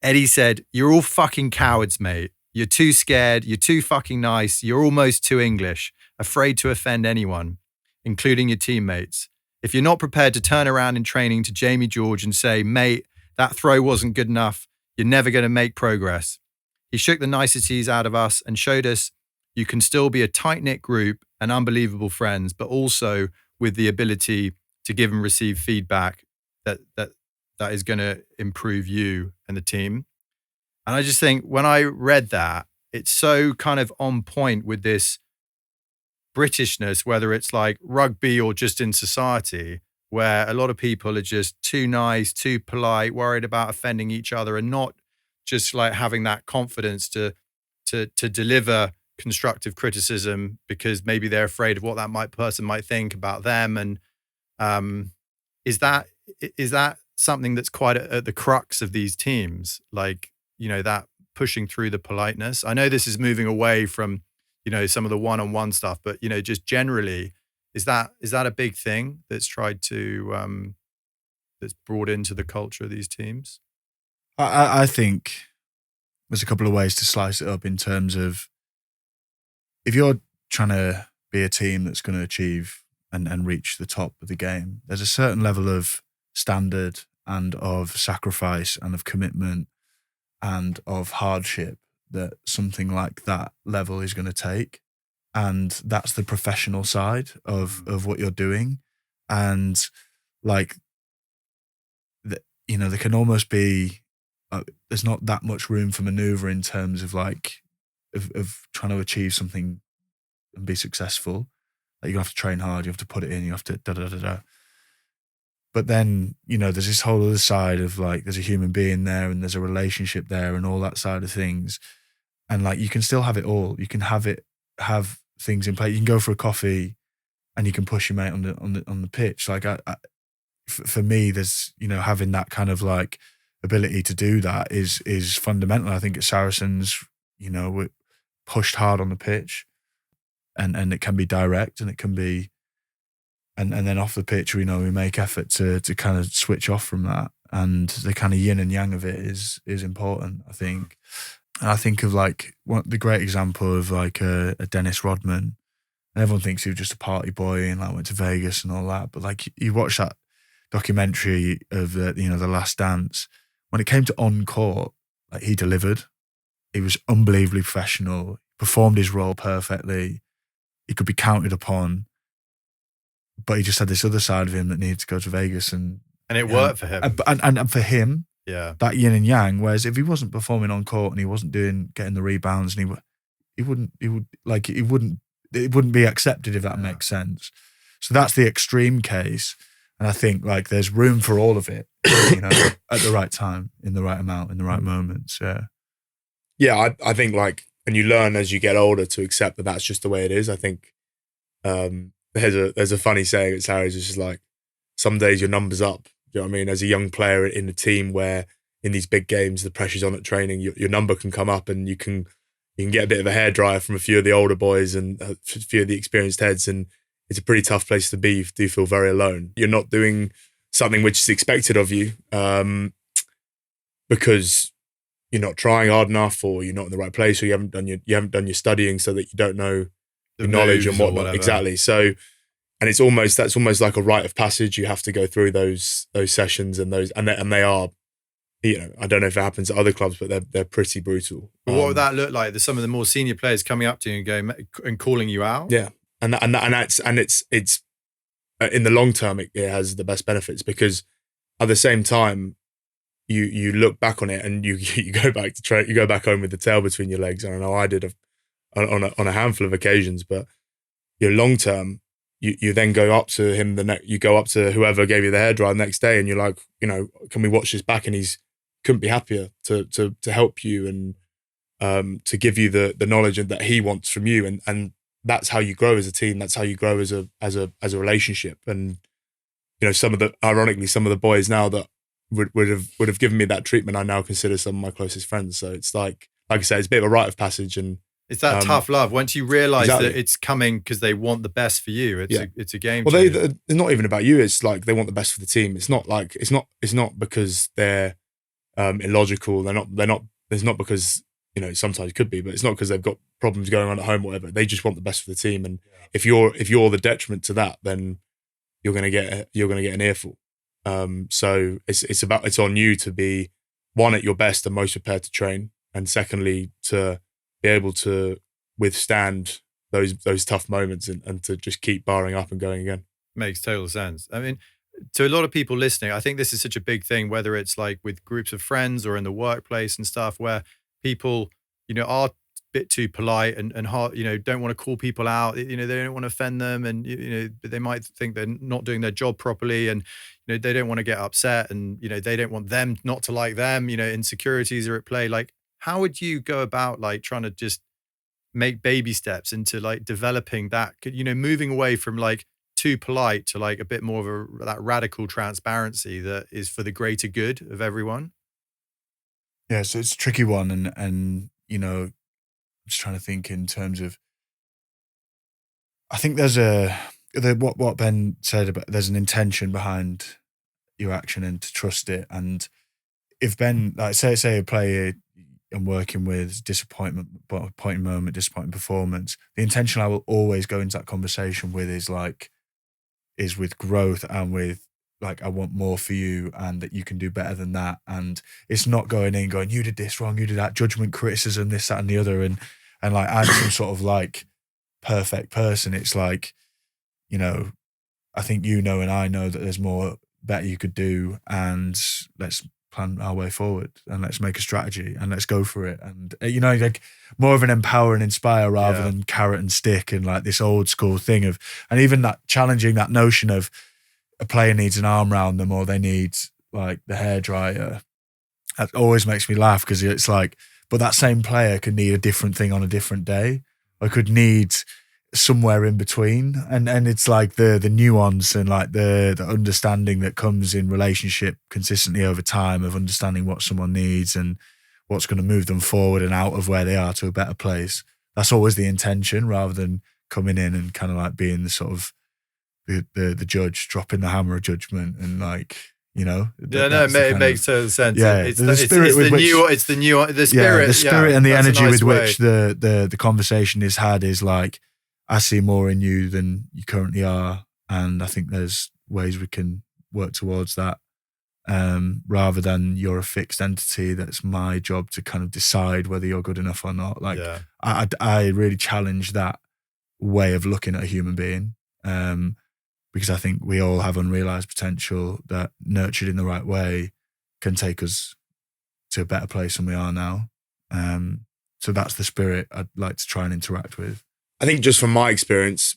Eddie said, "You're all fucking cowards, mate. You're too scared. You're too fucking nice. You're almost too English, afraid to offend anyone, including your teammates. If you're not prepared to turn around in training to Jamie George and say, mate, that throw wasn't good enough, you're never going to make progress." He shook the niceties out of us and showed us you can still be a tight-knit group and unbelievable friends, but also with the ability to give and receive feedback that is going to improve you and the team. And I just think when I read that, it's so kind of on point with this Britishness, whether it's like rugby or just in society, where a lot of people are just too nice, too polite, worried about offending each other, and not just like having that confidence to deliver constructive criticism because maybe they're afraid of what that person might think about them. And is that something that's quite at the crux of these teams? Like, that pushing through the politeness. I know this is moving away from, some of the one-on-one stuff, but, just generally, is that a big thing that's tried to, that's brought into the culture of these teams? I think there's a couple of ways to slice it up in terms of, if you're trying to be a team that's going to achieve and reach the top of the game, there's a certain level of standard and of sacrifice and of commitment and of hardship that something like that level is going to take. And that's the professional side of what you're doing. And like, there can almost be, there's not that much room for maneuver in terms of like, of trying to achieve something and be successful. Like, you have to train hard, you have to put it in, you have to da-da-da-da. But then, there's this whole other side of like, there's a human being there and there's a relationship there and all that side of things. And like, you can still have it all. You can have things in place. You can go for a coffee and you can push your mate on the pitch. Like, for me, there's, having that kind of like ability to do that is fundamental. I think at Saracens, we're pushed hard on the pitch and it can be direct and it can be, and then off the pitch, we make effort to kind of switch off from that. And the kind of yin and yang of it is important, I think. And I think of like the great example of like a Dennis Rodman And everyone thinks he was just a party boy and like went to Vegas and all that. But like you watch that documentary of the Last Dance, when it came to on court, like he delivered. He was unbelievably professional, performed his role perfectly. He could be counted upon, but he just had this other side of him that needed to go to Vegas, and it worked for him. And for him, yeah, that yin and yang. Whereas if he wasn't performing on court and he wasn't getting the rebounds, and it wouldn't be accepted, if that makes sense. So that's the extreme case. And I think like there's room for all of it, at the right time, in the right amount, in the right moments. Yeah. Yeah, I think like, and you learn as you get older to accept that that's just the way it is. I think there's a funny saying at Saracens, it's just like, some days your number's up. Do you know what I mean? As a young player in a team where in these big games, the pressure's on at training, your number can come up and you can get a bit of a hairdryer from a few of the older boys and a few of the experienced heads, and it's a pretty tough place to be. You do feel very alone. You're not doing something which is expected of you because you're not trying hard enough, or you're not in the right place, or you haven't done your studying, so that you don't know your knowledge and whatnot. Exactly. So, and that's almost like a rite of passage. You have to go through those sessions and they are. I don't know if it happens at other clubs, but they're pretty brutal. But what would that look like? There's some of the more senior players coming up to you and going and calling you out. Yeah, and it's in the long term it has the best benefits, because at the same time you look back on it and you go back to you go back home with the tail between your legs. I don't know, I did on a handful of occasions, but your long term. You then go up to him you go up to whoever gave you the hairdryer the next day, and you're like, can we watch this back? And he's couldn't be happier to help you and to give you the knowledge that he wants from you, and that's how you grow as a team. That's how you grow as a relationship. And ironically, some of the boys now that would have given me that treatment, I now consider some of my closest friends. So it's like I said, it's a bit of a rite of passage, and it's that tough love. Once you realise that it's coming because they want the best for you, it's a game. Well, they're not even about you. It's like they want the best for the team. It's not like it's not because they're illogical. They're not. There's not because sometimes it could be, but it's not because they've got problems going on at home, or whatever. They just want the best for the team. And if you're the detriment to that, then you're gonna get an earful. So it's on you to be, one, at your best and most prepared to train, and secondly to be able to withstand those tough moments and to just keep barring up and going again. Makes total sense. I mean, to a lot of people listening, I think this is such a big thing, whether it's like with groups of friends or in the workplace and stuff, where people, are a bit too polite and hard, don't want to call people out, they don't want to offend them, and, they might think they're not doing their job properly, and, they don't want to get upset, and, they don't want them not to like them, insecurities are at play. Like, how would you go about like trying to just make baby steps into like developing that, moving away from like too polite to like a bit more of that radical transparency that is for the greater good of everyone? Yeah, so it's a tricky one, and I'm just trying to think in terms of. I think there's what Ben said about there's an intention behind your action and to trust it, and if Ben, like say a player I'm working with, disappointing moment, disappointing performance, the intention I will always go into that conversation with is with growth and with like, I want more for you and that you can do better than that. And it's not going you did this wrong, you did that, judgment, criticism, this, that and the other, and like I'm some sort of like perfect person. It's like, I think and I know that there's more better you could do, and let's plan our way forward and let's make a strategy and let's go for it. And like more of an empower and inspire rather than carrot and stick and like this old school thing of, and even that challenging that notion of a player needs an arm around them or they need like the hairdryer. That always makes me laugh, because it's like, but that same player could need a different thing on a different day, or could need somewhere in between, and it's like the nuance and like the understanding that comes in relationship consistently over time of understanding what someone needs and what's going to move them forward and out of where they are to a better place. That's always the intention, rather than coming in and kind of like being the sort of the judge, dropping the hammer of judgment and like, it makes total sense. Yeah, it's the spirit and the energy with which the conversation is had is like, I see more in you than you currently are. And I think there's ways we can work towards that. Rather than you're a fixed entity that's my job to kind of decide whether you're good enough or not. Like, Yeah. I really challenge that way of looking at a human being, because I think we all have unrealized potential that, nurtured in the right way, can take us to a better place than we are now. So that's the spirit I'd like to try and interact with. I think just from my experience,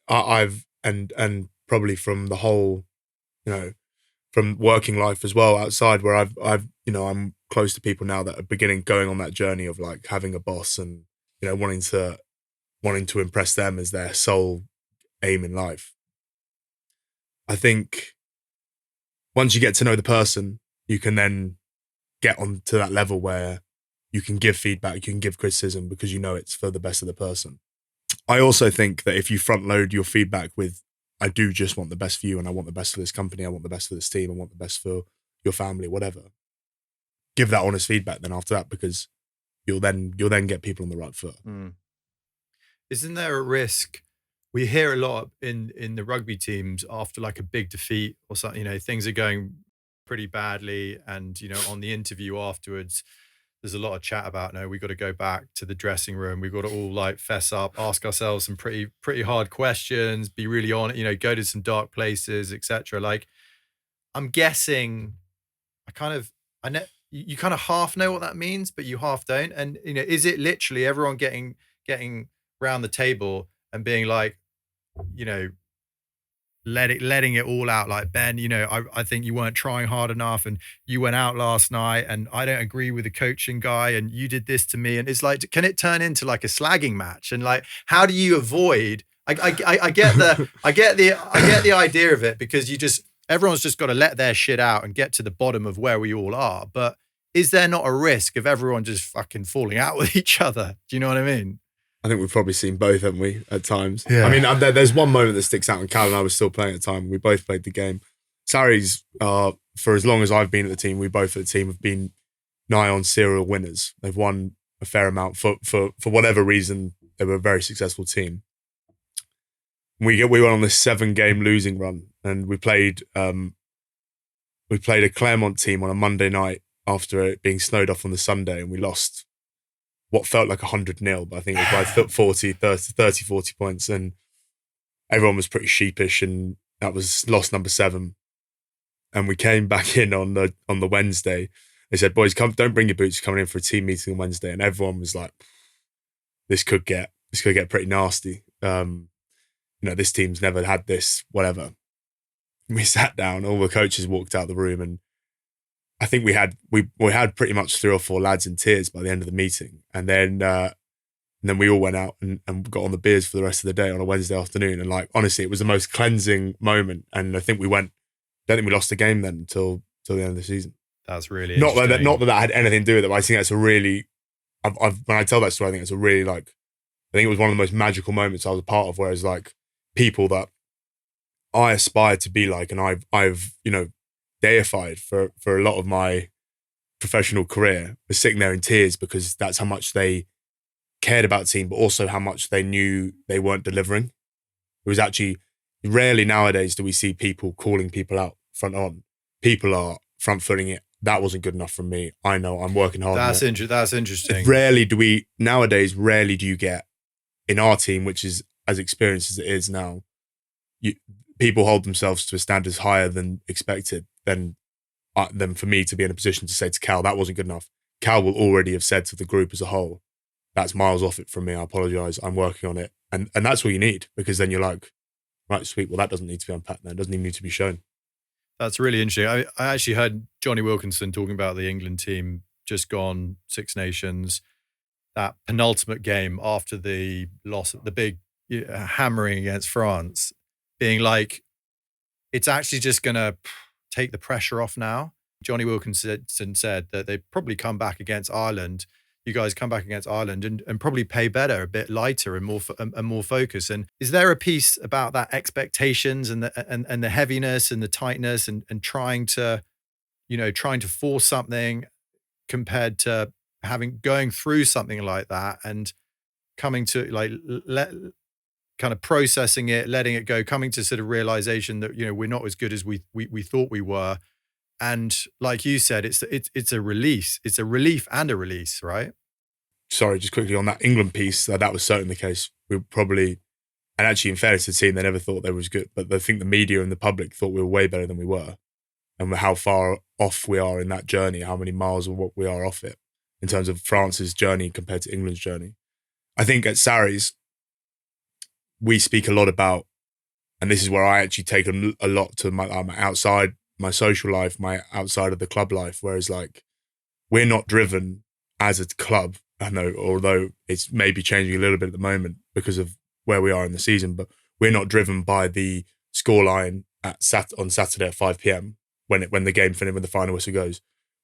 I've and probably from the whole, from working life as well outside, where I've I'm close to people now that are going on that journey of like having a boss and wanting to impress them as their sole aim in life. I think once you get to know the person, you can then get on to that level where you can give feedback, you can give criticism because it's for the best of the person. I also think that if you front load your feedback with, I do just want the best for you and I want the best for this company, I want the best for this team, I want the best for your family, whatever. Give that honest feedback then after that, because you'll then get people on the right foot. Isn't there a risk? We hear a lot in the rugby teams after like a big defeat or something, things are going pretty badly. And, on the interview afterwards, there's a lot of chat about, no, we got to go back to the dressing room. We've got to all like fess up, ask ourselves some pretty hard questions, be really on it, go to some dark places, etc. Like, I'm guessing you kind of half know what that means, but you half don't. And, is it literally everyone getting around the table and being like, letting it all out, like, Ben, I think you weren't trying hard enough and you went out last night and I don't agree with the coaching guy and you did this to me. And it's like, can it turn into like a slagging match? And like, how do you avoid, I get the idea of it, because everyone's just got to let their shit out and get to the bottom of where we all are. But is there not a risk of everyone just fucking falling out with each other? Do you know what I mean? I think we've probably seen both, haven't we, at times? Yeah. I mean, there's one moment that sticks out, and Calum and I were still playing at the time. We both played the game. Sarries, for as long as I've been at the team, we both at the team have been nigh on serial winners. They've won a fair amount for whatever reason. They were a very successful team. We went on this 7-game losing run, and we played a Claremont team on a Monday night after it being snowed off on the Sunday, and we lost what felt like 100-0, but I think it was by 40 points, and everyone was pretty sheepish, and that was loss number 7. And we came back in on the Wednesday. They said, boys, don't bring your boots, coming in for a team meeting on Wednesday. And everyone was like, this could get pretty nasty. This team's never had this, whatever. And we sat down, all the coaches walked out of the room, and I think we had pretty much 3 or 4 lads in tears by the end of the meeting. And then we all went out and got on the beers for the rest of the day on a Wednesday afternoon. And like, honestly, it was the most cleansing moment. And I think don't think we lost the game then until the end of the season. That's really not that had anything to do with it, but I think that's a really, when I tell that story, I think it's a really I think it was one of the most magical moments I was a part of, whereas like people that I aspire to be like, and I've deified for a lot of my professional career, was sitting there in tears because that's how much they cared about the team, but also how much they knew they weren't delivering. It was actually rarely nowadays do we see people calling people out front on. People are front footing it. That wasn't good enough from me. I know I'm working hard. That's interesting. Rarely do you get in our team, which is as experienced as it is now, people hold themselves to a standard higher than expected. Than for me to be in a position to say to Cal, that wasn't good enough. Cal will already have said to the group as a whole, that's miles off it from me. I apologise. I'm working on it. And that's all you need, because then you're like, right, sweet. Well, that doesn't need to be unpacked then. It doesn't even need to be shown. That's really interesting. I actually heard Johnny Wilkinson talking about the England team just gone Six Nations, that penultimate game after the loss, the big hammering against France, being like, it's actually just going to take the pressure off now. Johnny Wilkinson said that they probably come back against Ireland. You guys come back against Ireland and probably play better, a bit lighter and more focused. And is there a piece about that expectations and the heaviness and the tightness and trying to force something compared to going through something like that and coming to kind of processing it, letting it go, coming to sort of realization that, we're not as good as we thought we were. And like you said, it's a release. It's a relief and a release, right? Sorry, just quickly on that England piece, that was certainly the case. We were probably, and actually in fairness to the team, they never thought they was good, but I think the media and the public thought we were way better than we were. And how far off we are in that journey, how many miles or what we are off it in terms of France's journey compared to England's journey. I think at Sarries, we speak a lot about, and this is where I actually take a lot to my outside, my social life, my outside of the club life, whereas like, we're not driven as a club. I know, although it's maybe changing a little bit at the moment because of where we are in the season, but we're not driven by the scoreline on Saturday at 5 p.m. when the game finishes, when the final whistle goes.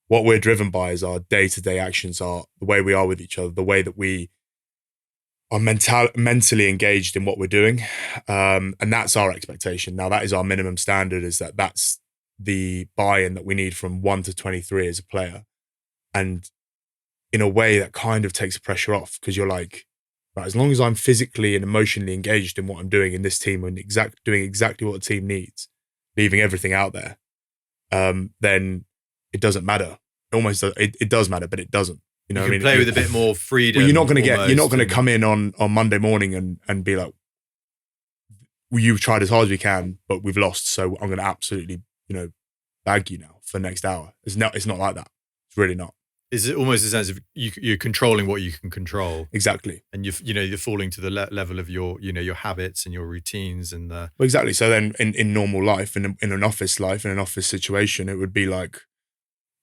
What we're driven by is our day-to-day actions, the way we are with each other, the way that we are mentally engaged in what we're doing, and that's our expectation. Now, that is our minimum standard. Is that's the buy-in that we need from 1 to 23 as a player, and in a way that kind of takes the pressure off, because you're like, right, as long as I'm physically and emotionally engaged in what I'm doing in this team and doing exactly what the team needs, leaving everything out there, then it doesn't matter. It does matter, but it doesn't. You can play with a bit more freedom. Well, you're not going to come in on Monday morning and be like, well, you've tried as hard as we can, but we've lost, so I'm going to absolutely, bag you now for the next hour. It's not like that. It's really not. Is it almost a sense of you're controlling what you can control? Exactly. And you're falling to the level of your habits and your routines and the. Well, exactly. So then in normal life, in an office life, in an office situation, it would be like,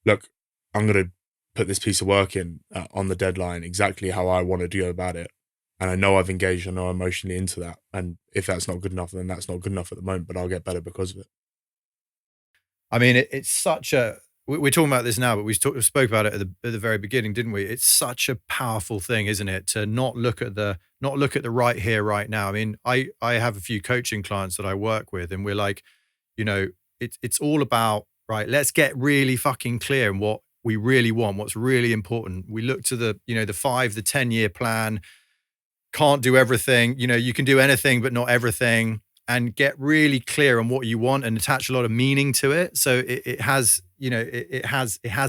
look, I'm going to put this piece of work in on the deadline exactly how I want to go about it. And I know I've engaged, I know I'm emotionally into that. And if that's not good enough, then that's not good enough at the moment, but I'll get better because of it. I mean, it's such a. We're talking about this now, but we spoke about it at the very beginning, didn't we? It's such a powerful thing, isn't it? To not look at the right here, right now. I mean, I have a few coaching clients that I work with, and we're like, it's all about, right, let's get really fucking clear on what we really want, what's really important. We look to the 5, the 10-year plan. Can't do everything. You can do anything, but not everything. And get really clear on what you want and attach a lot of meaning to it. So it has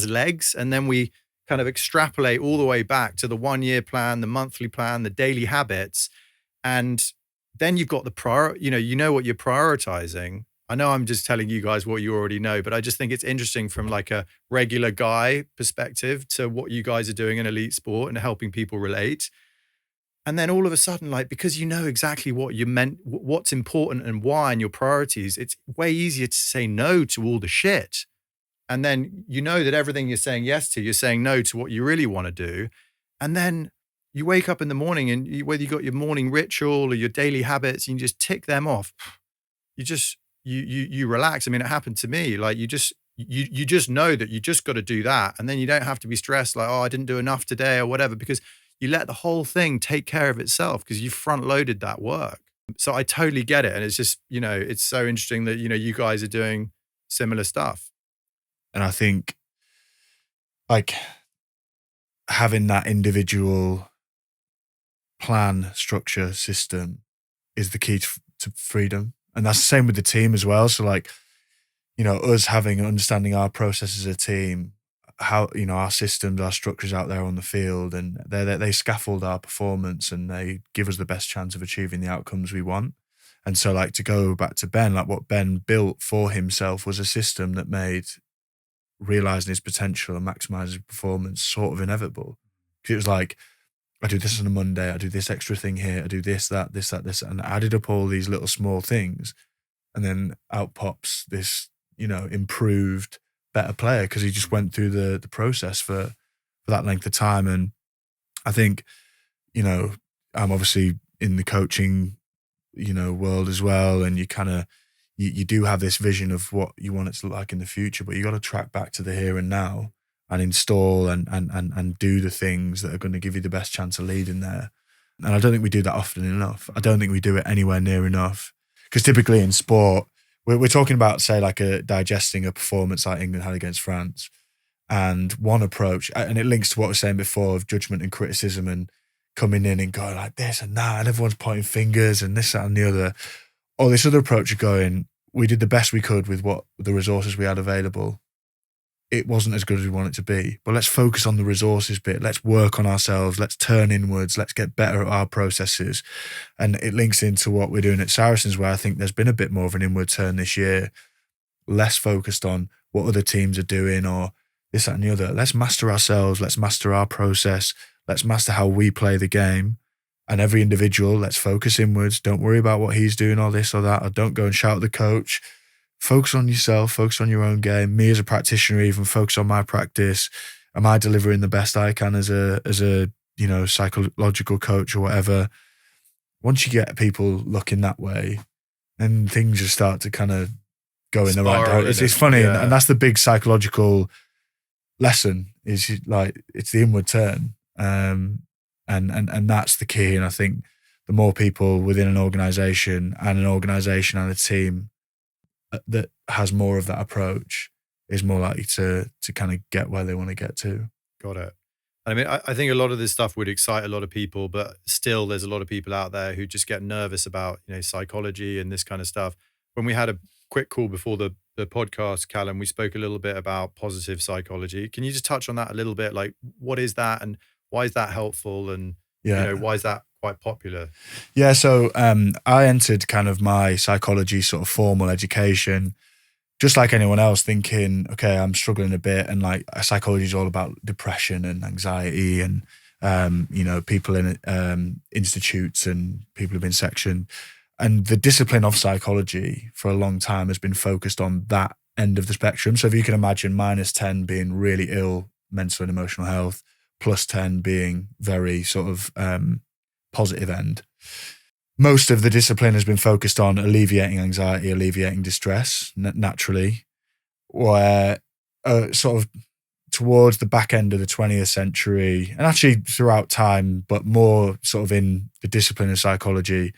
legs. And then we kind of extrapolate all the way back to the 1-year plan, the monthly plan, the daily habits. And then you've got the you know what you're prioritizing. I know I'm just telling you guys what you already know, but I just think it's interesting from like a regular guy perspective to what you guys are doing in elite sport and helping people relate. And then all of a sudden, like, because you know exactly what you meant, what's important and why and your priorities, it's way easier to say no to all the shit. And then you know that everything you're saying yes to, you're saying no to what you really want to do. And then you wake up in the morning and whether you got your morning ritual or your daily habits, you just tick them off. You relax. I mean, it happened to me. Like you just know that you just got to do that. And then you don't have to be stressed like, oh, I didn't do enough today or whatever, because you let the whole thing take care of itself because you front loaded that work. So I totally get it. And it's just, it's so interesting that, you guys are doing similar stuff. And I think like having that individual plan, structure, system is the key to freedom. And that's the same with the team as well. So like, us understanding our process as a team, how, our systems, our structures out there on the field, and they scaffold our performance and they give us the best chance of achieving the outcomes we want. And so like to go back to Ben, like what Ben built for himself was a system that made realizing his potential and maximizing his performance sort of inevitable. Because it was like, I do this on a Monday, I do this extra thing here, I do this, that, and I added up all these little small things. And then out pops this, improved, better player because he just went through the process for that length of time. And I think, I'm obviously in the coaching, world as well. And you kind of, you do have this vision of what you want it to look like in the future, but you got to track back to the here and now and install and do the things that are going to give you the best chance of leading there. And I don't think we do that often enough. I don't think we do it anywhere near enough. Because typically in sport, we're talking about, say, like digesting a performance like England had against France. And one approach, and it links to what I was saying before of judgment and criticism and coming in and going like this and that, and everyone's pointing fingers and this, that, and the other. Or this other approach of going, we did the best we could with what the resources we had available. It wasn't as good as we want it to be, but let's focus on the resources bit. Let's work on ourselves. Let's turn inwards. Let's get better at our processes. And it links into what we're doing at Saracens, where I think there's been a bit more of an inward turn this year, less focused on what other teams are doing or this, that, and the other. Let's master ourselves. Let's master our process. Let's master how we play the game. And every individual, let's focus inwards. Don't worry about what he's doing or this or that, or don't go and shout at the coach. Focus on yourself, focus on your own game. Me as a practitioner, even focus on my practice. Am I delivering the best I can as a psychological coach or whatever? Once you get people looking that way, then things just start to kind of go in the right direction. It's funny, and that's the big psychological lesson, is like it's the inward turn. And that's the key. And I think the more people within an organisation and a team that has more of that approach is more likely to kind of get where they want to get to. Got it. I mean, I think a lot of this stuff would excite a lot of people, but still there's a lot of people out there who just get nervous about, psychology and this kind of stuff. When we had a quick call before the podcast, Calum, we spoke a little bit about positive psychology. Can you just touch on that a little bit? Like, what is that and why is that helpful? And, why is that quite popular? Yeah, so I entered kind of my psychology sort of formal education, just like anyone else, thinking, okay, I'm struggling a bit, and like psychology is all about depression and anxiety, and people in institutes and people who've been sectioned, and the discipline of psychology for a long time has been focused on that end of the spectrum. So if you can imagine -10 being really ill mental and emotional health, +10 being very sort of positive end. Most of the discipline has been focused on alleviating anxiety, alleviating distress, naturally, where sort of towards the back end of the 20th century, and actually throughout time, but more sort of in the discipline of psychology,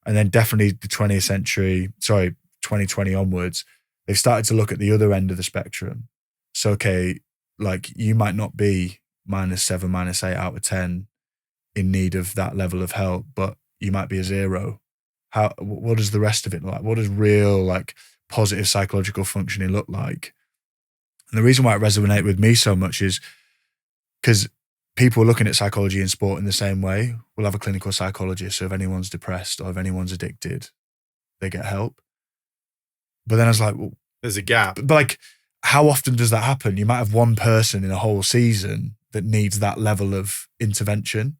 and then definitely the 2020 onwards, they've started to look at the other end of the spectrum. So, okay, like you might not be -7, -8 out of 10 in need of that level of help, but you might be a 0. What does the rest of it look like? What does real like positive psychological functioning look like? And the reason why it resonated with me so much is because people looking at psychology in sport in the same way. We'll have a clinical psychologist, so if anyone's depressed or if anyone's addicted, they get help. But then I was like, well, there's a gap. But like, how often does that happen? You might have one person in a whole season that needs that level of intervention.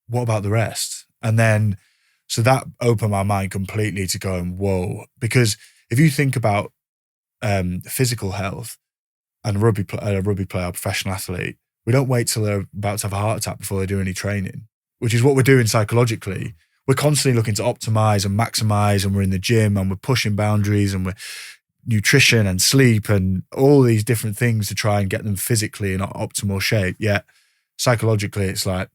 What about the rest? And then, so that opened my mind completely to going, whoa. Because if you think about physical health and a rugby player, a professional athlete, we don't wait till they're about to have a heart attack before they do any training, which is what we're doing psychologically. We're constantly looking to optimize and maximize, and we're in the gym and we're pushing boundaries, and we're nutrition and sleep and all these different things to try and get them physically in optimal shape. Yet psychologically, it's like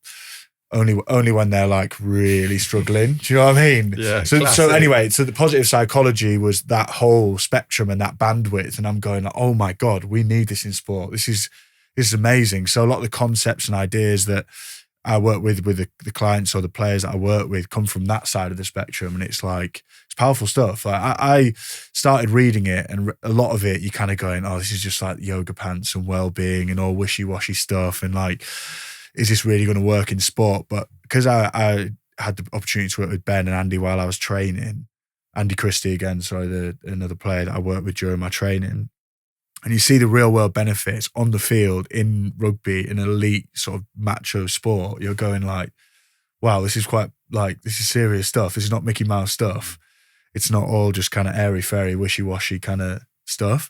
only when they're like really struggling. Do you know what I mean? Yeah. So anyway, so the positive psychology was that whole spectrum and that bandwidth. And I'm going, oh my God, we need this in sport. This is amazing. So a lot of the concepts and ideas that I work with the clients or the players that I work with come from that side of the spectrum. And it's like, it's powerful stuff. Like I started reading it, and a lot of it, you're kind of going, oh, this is just like yoga pants and well-being and all wishy-washy stuff. And like, is this really going to work in sport? But because I had the opportunity to work with Ben and Andy while I was training, Andy Christie again, another player that I worked with during my training, and you see the real world benefits on the field in rugby, in an elite sort of macho sport, you're going like, wow, this is serious stuff. This is not Mickey Mouse stuff. It's not all just kind of airy-fairy, wishy-washy kind of stuff.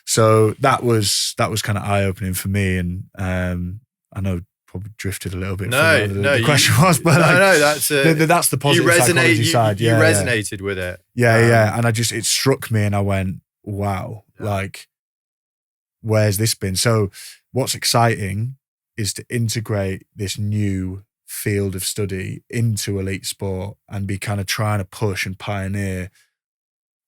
So that was kind of eye-opening for me. And I know probably drifted a little bit. The question was, but that's the positive psychology side. You resonated with it. Yeah. And it struck me, and I went, wow, like, where's this been? So what's exciting is to integrate this new field of study into elite sport and be kind of trying to push and pioneer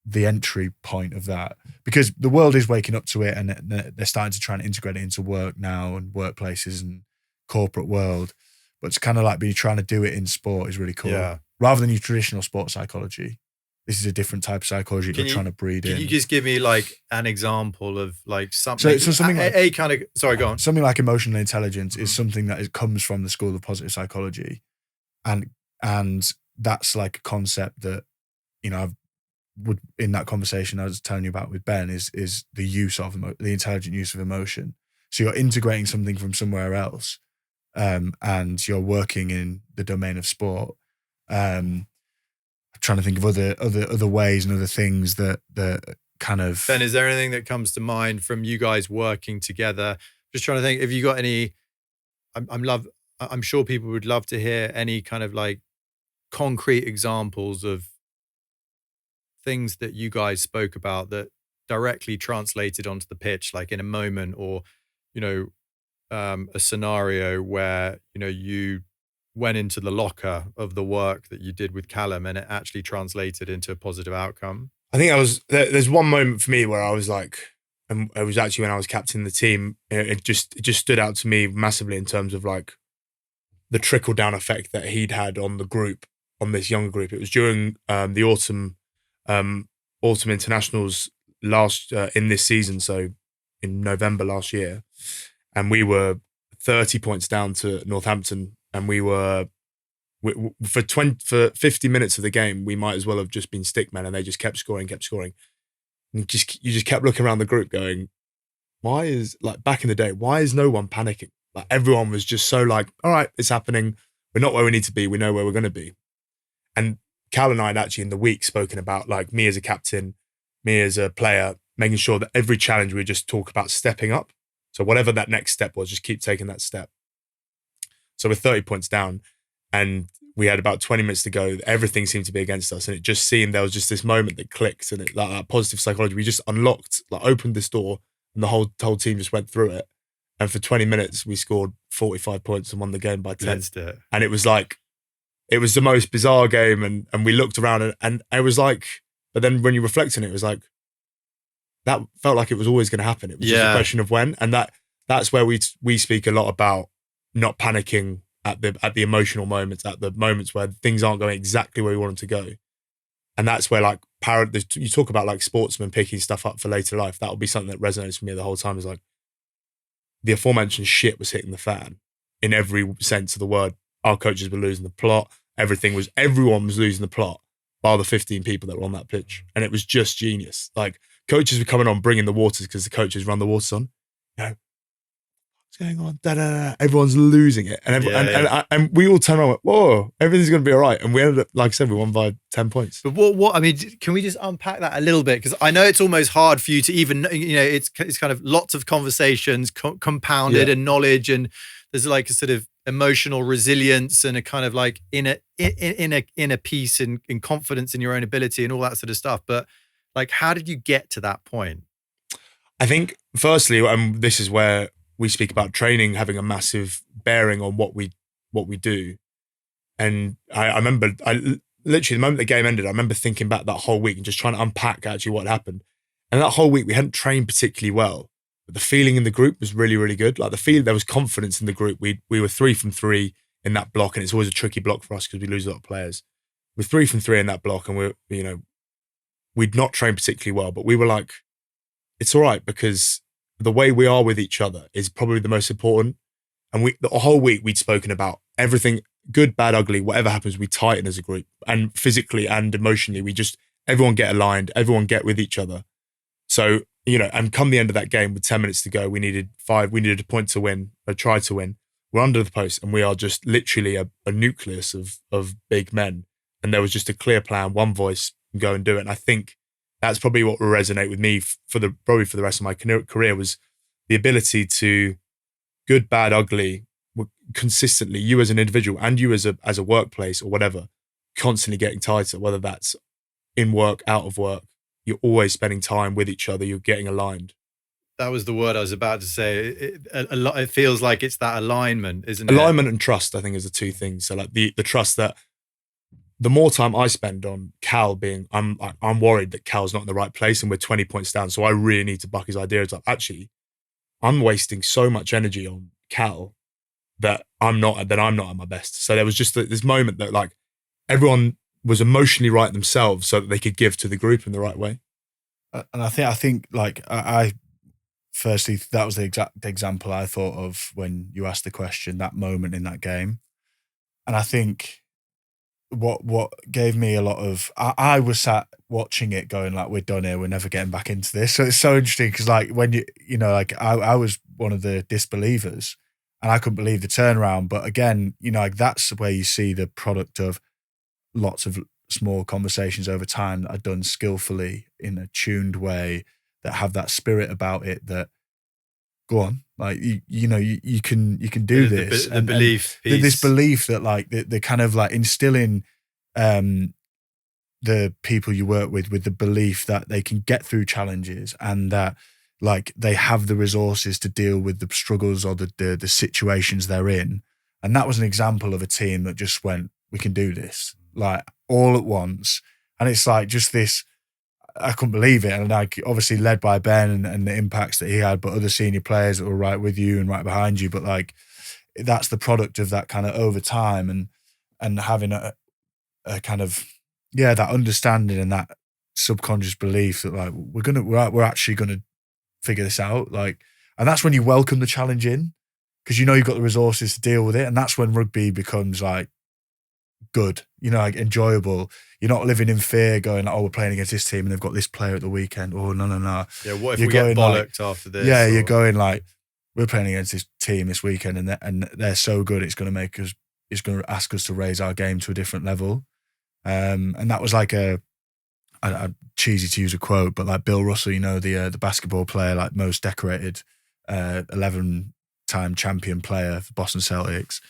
the entry point of that, because the world is waking up to it, and they're starting to try and integrate it into work now and workplaces and corporate world. but to kind of like be trying to do it in sport is really cool. Yeah. Rather than your traditional sports psychology, this is a different type of psychology that we're trying to breed in. Can you just give me like an example of like something? So something like a kind of, sorry, go on. Something like emotional intelligence is something that comes from the school of positive psychology, and that's like a concept that, you know, in that conversation I was telling you about with Ben is the use of the intelligent use of emotion. So you're integrating something from somewhere else, and you're working in the domain of sport. Trying to think of other ways and other things that kind of. Ben, is there anything that comes to mind from you guys working together? Just trying to think, have you got any? I'm sure people would love to hear any kind of like concrete examples of things that you guys spoke about that directly translated onto the pitch, like in a moment, or, you know, a scenario where, you know, you went into the locker of the work that you did with Calum and it actually translated into a positive outcome? I think there's one moment for me where I was like, and it was actually when I was captain the team, it just stood out to me massively in terms of like the trickle down effect that he'd had on the group, on this younger group. It was during the autumn internationals in this season, so in November last year, and we were 30 points down to Northampton, and we were for 50 minutes of the game, we might as well have just been stickmen, and they just kept scoring. And you just kept looking around the group going, why is, like, back in the day, why is no one panicking? Like, everyone was just so like, all right, it's happening. We're not where we need to be. We know where we're going to be. And Cal and I had actually in the week spoken about, like, me as a captain, me as a player, making sure that every challenge we just talk about stepping up. So whatever that next step was, just keep taking that step. So we're 30 points down and we had about 20 minutes to go. Everything seemed to be against us. And it just seemed there was just this moment that clicked, and it, like that positive psychology, we just unlocked, like opened this door, and the whole team just went through it. And for 20 minutes, we scored 45 points and won the game by 10. And it was like, it was the most bizarre game. And we looked around and it was like, but then when you reflect on it, it was like, that felt like it was always going to happen. It was just a question of when. And that's where we speak a lot about not panicking at the emotional moments, at the moments where things aren't going exactly where we want them to go. And that's where, like, you talk about like sportsmen picking stuff up for later life. That would be something that resonates with me the whole time, is like the aforementioned shit was hitting the fan in every sense of the word. Our coaches were losing the plot. Everyone was losing the plot, bar the 15 people that were on that pitch. And it was just genius. Like, coaches were coming on, bringing the waters because the coaches run the waters on. You know, what's going on? Da, da, da. Everyone's losing it. And we all turned around and went, whoa, everything's going to be all right. And we ended up, like I said, we won by 10 points. But what I mean, can we just unpack that a little bit? Because I know it's almost hard for you to even, you know, it's kind of lots of conversations compounded and knowledge, and there's like a sort of emotional resilience and a kind of like inner peace and confidence in your own ability and all that sort of stuff. But like, how did you get to that point? I think firstly, this is where we speak about training having a massive bearing on what we do. And I remember, literally the moment the game ended, I remember thinking back that whole week and just trying to unpack actually what happened. And that whole week we hadn't trained particularly well, but the feeling in the group was really, really good. Like there was confidence in the group. We were 3 from 3 in that block, and it's always a tricky block for us because we lose a lot of players. We're 3 from 3 in that block, and we'd not trained particularly well, but we were like, it's all right, because the way we are with each other is probably the most important. And the whole week we'd spoken about everything, good, bad, ugly, whatever happens, we tighten as a group, and physically and emotionally, everyone get aligned, everyone get with each other. So, and come the end of that game with 10 minutes to go, we needed a point to win, a try to win. We're under the post, and we are just literally a nucleus of big men. And there was just a clear plan, one voice, go and do it. And I think that's probably what will resonate with me for the rest of my career, was the ability to, good, bad, ugly, consistently, you as an individual and you as a workplace or whatever, constantly getting tighter, whether that's in work, out of work, you're always spending time with each other, you're getting aligned. That was the word I was about to say. It feels like it's that alignment, isn't it? Alignment and trust, I think, is the two things. So like the trust that the more time I spend on Cal I'm worried that Cal's not in the right place and we're 20 points down. So I really need to buck his ideas up. Actually, I'm wasting so much energy on Cal that I'm not at my best. So there was just this moment that like everyone was emotionally right themselves so that they could give to the group in the right way. And I think like I firstly, that was the exact example I thought of when you asked the question, that moment in that game. And I think what gave me a lot of, I was sat watching it going like, we're done here, we're never getting back into this. So it's so interesting because like when you know, like I was one of the disbelievers and I couldn't believe the turnaround. But again, you know, like that's where you see the product of lots of small conversations over time that are done skillfully in a tuned way that have that spirit about it that go on, like you know you can do this. The belief piece. This belief that like the kind of like instilling the people you work with the belief that they can get through challenges and that like they have the resources to deal with the struggles or the situations they're in. And that was an example of a team that just went, we can do this, like all at once. And it's like just this, I couldn't believe it. And like obviously led by Ben and the impacts that he had, but other senior players that were right with you and right behind you. But like that's the product of that kind of over time and having a kind of, yeah, that understanding and that subconscious belief that like we're actually gonna figure this out. Like, and that's when you welcome the challenge in because you know you've got the resources to deal with it. And that's when rugby becomes like good, you know, like enjoyable. You're not living in fear going like, oh, we're playing against this team and they've got this player at the weekend. Oh, no. Yeah, what if we get bollocked after this? Yeah, you're going like, we're playing against this team this weekend and they're so good, it's going to ask us to raise our game to a different level. And that was like a cheesy to use a quote, but like Bill Russell, you know, the basketball player, like most decorated 11-time champion player for Boston Celtics.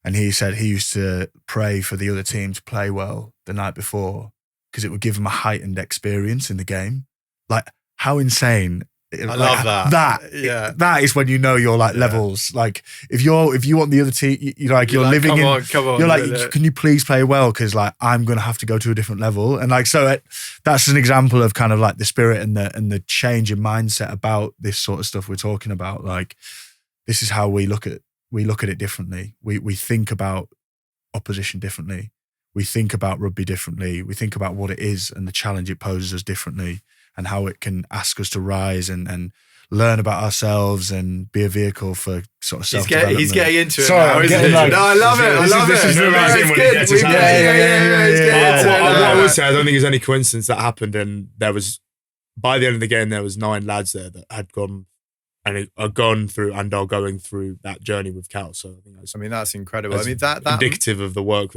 And he said he used to pray for the other team to play well the night before because it would give him a heightened experience in the game. Like, how insane. I love that. That is when you know you're like levels. Like, if you want the other team, you're living in. Come on, you're like, can you please play well? Because like I'm going to have to go to a different level. And like so, that's an example of kind of like the spirit and the change in mindset about this sort of stuff we're talking about. Like, this is how we look at it differently. We think about opposition differently. We think about rugby differently. We think about what it is and the challenge it poses us differently and how it can ask us to rise and learn about ourselves and be a vehicle for sort of self-development. He's getting into it now, isn't he? Like, no, I love it. I love it. This is the amazing when he gets his hand. What I would say, I don't think it's any coincidence that happened. And there was, by the end of the game, there was 9 lads there that had gone and are gone through and are going through that journey with Cal. So I think that's incredible. I mean, that indicative of the work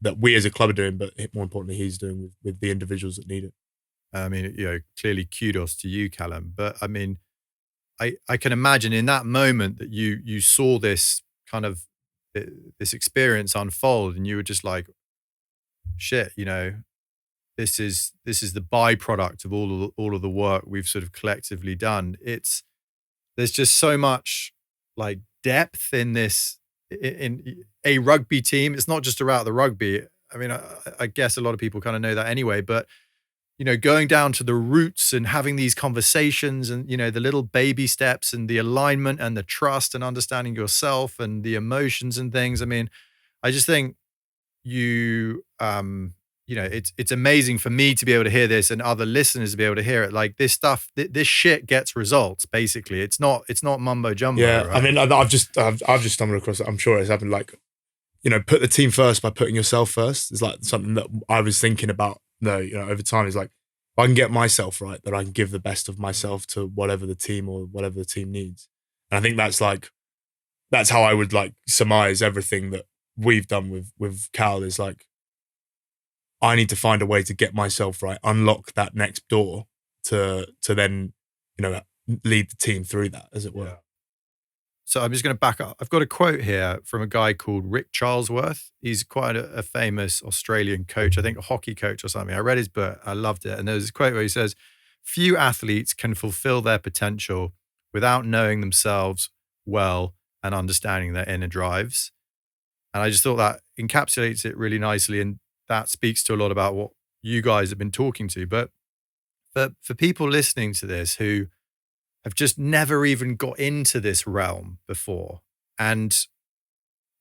that we as a club are doing, but more importantly, he's doing with the individuals that need it. I mean, you know, clearly kudos to you, Calum. But I mean, I can imagine in that moment that you saw this kind of this experience unfold, and you were just like, shit, you know, this is the byproduct of all of the work we've sort of collectively done. There's just so much like depth in this in a rugby team. It's not just about the rugby. I mean, I guess a lot of people kind of know that anyway, but you know, going down to the roots and having these conversations and, you know, the little baby steps and the alignment and the trust and understanding yourself and the emotions and things. I mean, I just think you know, it's amazing for me to be able to hear this and other listeners to be able to hear it. Like this stuff, this shit gets results. Basically, it's not mumbo jumbo. Yeah, right? I mean, I've just stumbled across it. I'm sure it's happened. Like, you know, put the team first by putting yourself first. It's like something that I was thinking about. No, you know, over time, is like if I can get myself right, that I can give the best of myself to whatever the team or whatever the team needs. And I think that's how I would like surmise everything that we've done with Cal is like, I need to find a way to get myself right, unlock that next door to then, you know, lead the team through that, as it were. Yeah. So I'm just going to back up. I've got a quote here from a guy called Rick Charlesworth. He's quite a famous Australian coach, I think a hockey coach or something. I read his book. I loved it. And there's this quote where he says, few athletes can fulfill their potential without knowing themselves well and understanding their inner drives. And I just thought that encapsulates it really nicely. And that speaks to a lot about what you guys have been talking to. But for people listening to this who have just never even got into this realm before and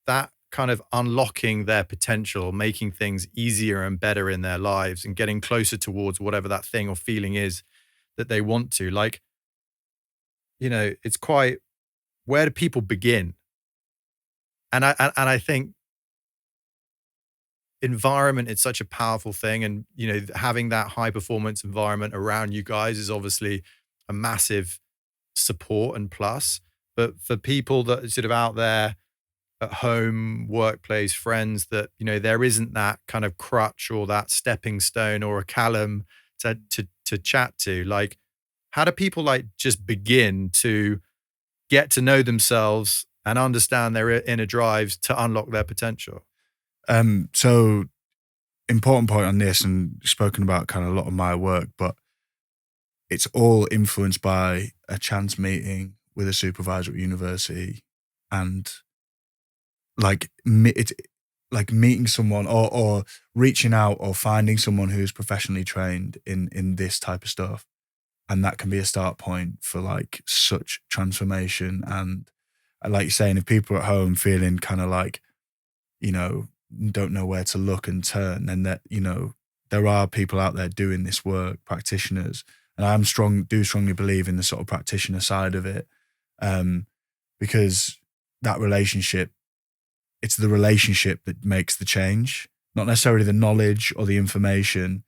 that kind of unlocking their potential, making things easier and better in their lives and getting closer towards whatever that thing or feeling is that they want to. Like, it's quite, where do people begin? And I think environment is such a powerful thing. And, having that high performance environment around you guys is obviously a massive support and plus. But for people that are sort of out there at home, workplace, friends, that, there isn't that kind of crutch or that stepping stone or a Calum to chat to, like, how do people like just begin to get to know themselves and understand their inner drives to unlock their potential? So important point on this, and spoken about kind of a lot of my work, but it's all influenced by a chance meeting with a supervisor at university, and it's like meeting someone or reaching out or finding someone who's professionally trained in this type of stuff. And that can be a start point for like such transformation. And like you're saying, if people are at home feeling kind of like, don't know where to look and turn, then that, there are people out there doing this work, practitioners. And I do strongly believe in the sort of practitioner side of it, because that relationship, it's the relationship that makes the change, not necessarily the knowledge or the information.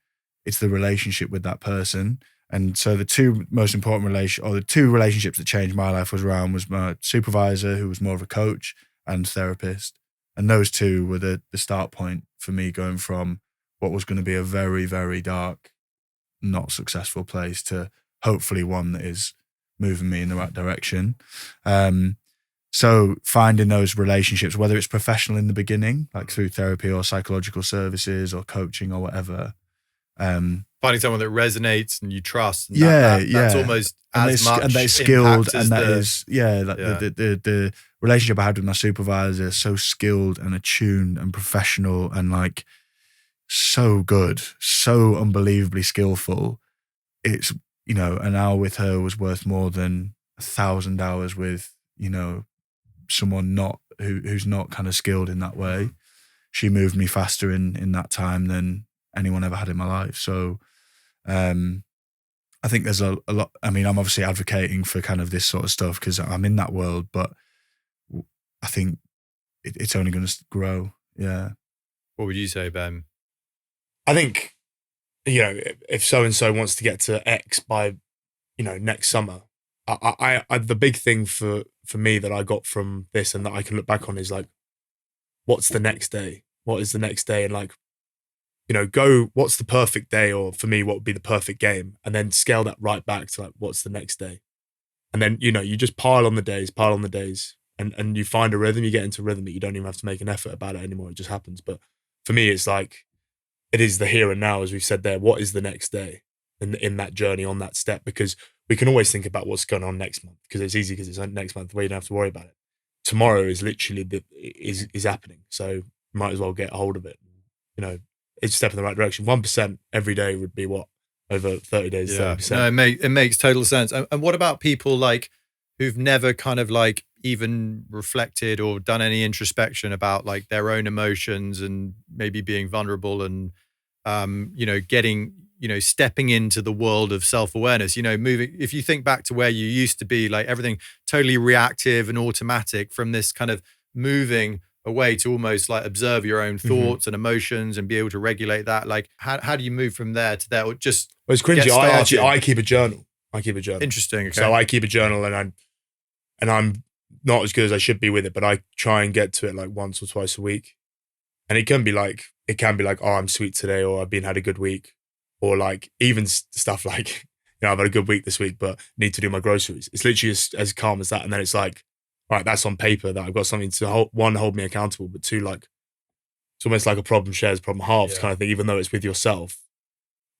It's the relationship with that person. And so the two most important the two relationships that changed my life was my supervisor, who was more of a coach, and therapist. And those two were the start point for me going from what was going to be a very, very dark, not successful place to hopefully one that is moving me in the right direction. So finding those relationships, whether it's professional in the beginning, like through therapy or psychological services or coaching or whatever. Finding someone that resonates and you trust. And that's almost as much and they're skilled, and the the relationship I had with my supervisor, so skilled and attuned and professional and like so good, so unbelievably skillful. It's, an hour with her was worth more than 1,000 hours with, someone who's not kind of skilled in that way. She moved me faster in that time than anyone ever had in my life. So I think there's a lot. I mean, I'm obviously advocating for kind of this sort of stuff because I'm in that world, but I think it's only going to grow. Yeah. What would you say, Ben? I think, if so-and-so wants to get to X by, next summer, I the big thing for me that I got from this and that I can look back on is like, what's the next day? What is the next day? And like, what's the perfect day? Or for me, what would be the perfect game? And then scale that right back to like, what's the next day? And then, you just pile on the days and you find a rhythm, you get into rhythm that you don't even have to make an effort about it anymore. It just happens. But for me, it's like, it is the here and now, as we've said there. What is the next day in that journey, on that step? Because we can always think about what's going on next month because it's easy because it's next month where you don't have to worry about it. Tomorrow is literally is happening. So you might as well get a hold of it. It's a step in the right direction. 1% every day would be what? Over 30 days, 30%. No, it makes total sense. And what about people like who've never kind of like even reflected or done any introspection about like their own emotions and maybe being vulnerable and, getting, stepping into the world of self-awareness, moving, if you think back to where you used to be, like everything totally reactive and automatic, from this kind of moving away to almost like observe your own thoughts and emotions and be able to regulate that. Like how do you move from there to there, or just it's cringy. I keep a journal. Interesting. Okay. So I keep a journal and I'm not as good as I should be with it, but I try and get to it like once or twice a week. And it can be like, oh, I'm sweet today, or I've had a good week, or like even stuff like, I've had a good week this week, but need to do my groceries. It's literally as calm as that. And then it's like, all right, that's on paper that I've got something to hold me accountable, but two, like, it's almost like a problem shares, problem halves kind of thing, even though it's with yourself.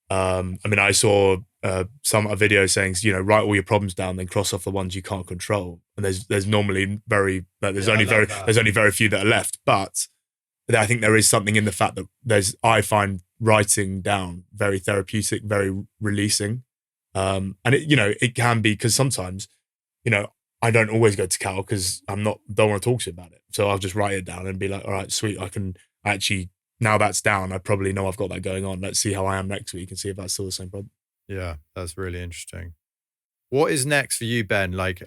I saw a video saying, write all your problems down, then cross off the ones you can't control. And there's normally there's only very few that are left. But I think there is something in the fact that I find writing down very therapeutic, very releasing. And it can be, because sometimes, I don't always go to Cal because don't want to talk to him about it. So I'll just write it down and be like, all right, sweet. I can actually, now that's down, I probably know I've got that going on. Let's see how I am next week and see if that's still the same problem. Yeah, that's really interesting. What is next for you, Ben? Like,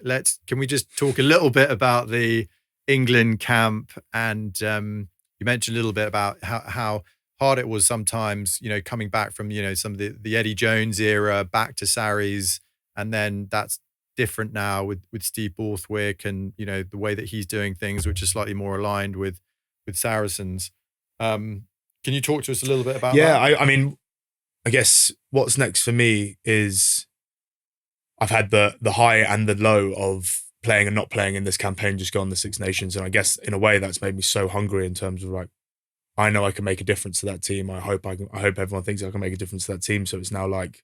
can we just talk a little bit about the England camp? And you mentioned a little bit about how hard it was sometimes, coming back from, some of the Eddie Jones era back to Sarries. And then that's different now with Steve Borthwick and, the way that he's doing things, which is slightly more aligned with Saracens. Can you talk to us a little bit about that? Yeah, I mean, I guess what's next for me is I've had the high and the low of playing and not playing in this campaign, just go on the Six Nations. And I guess in a way that's made me so hungry in terms of like, I know I can make a difference to that team. I hope everyone thinks I can make a difference to that team. So it's now like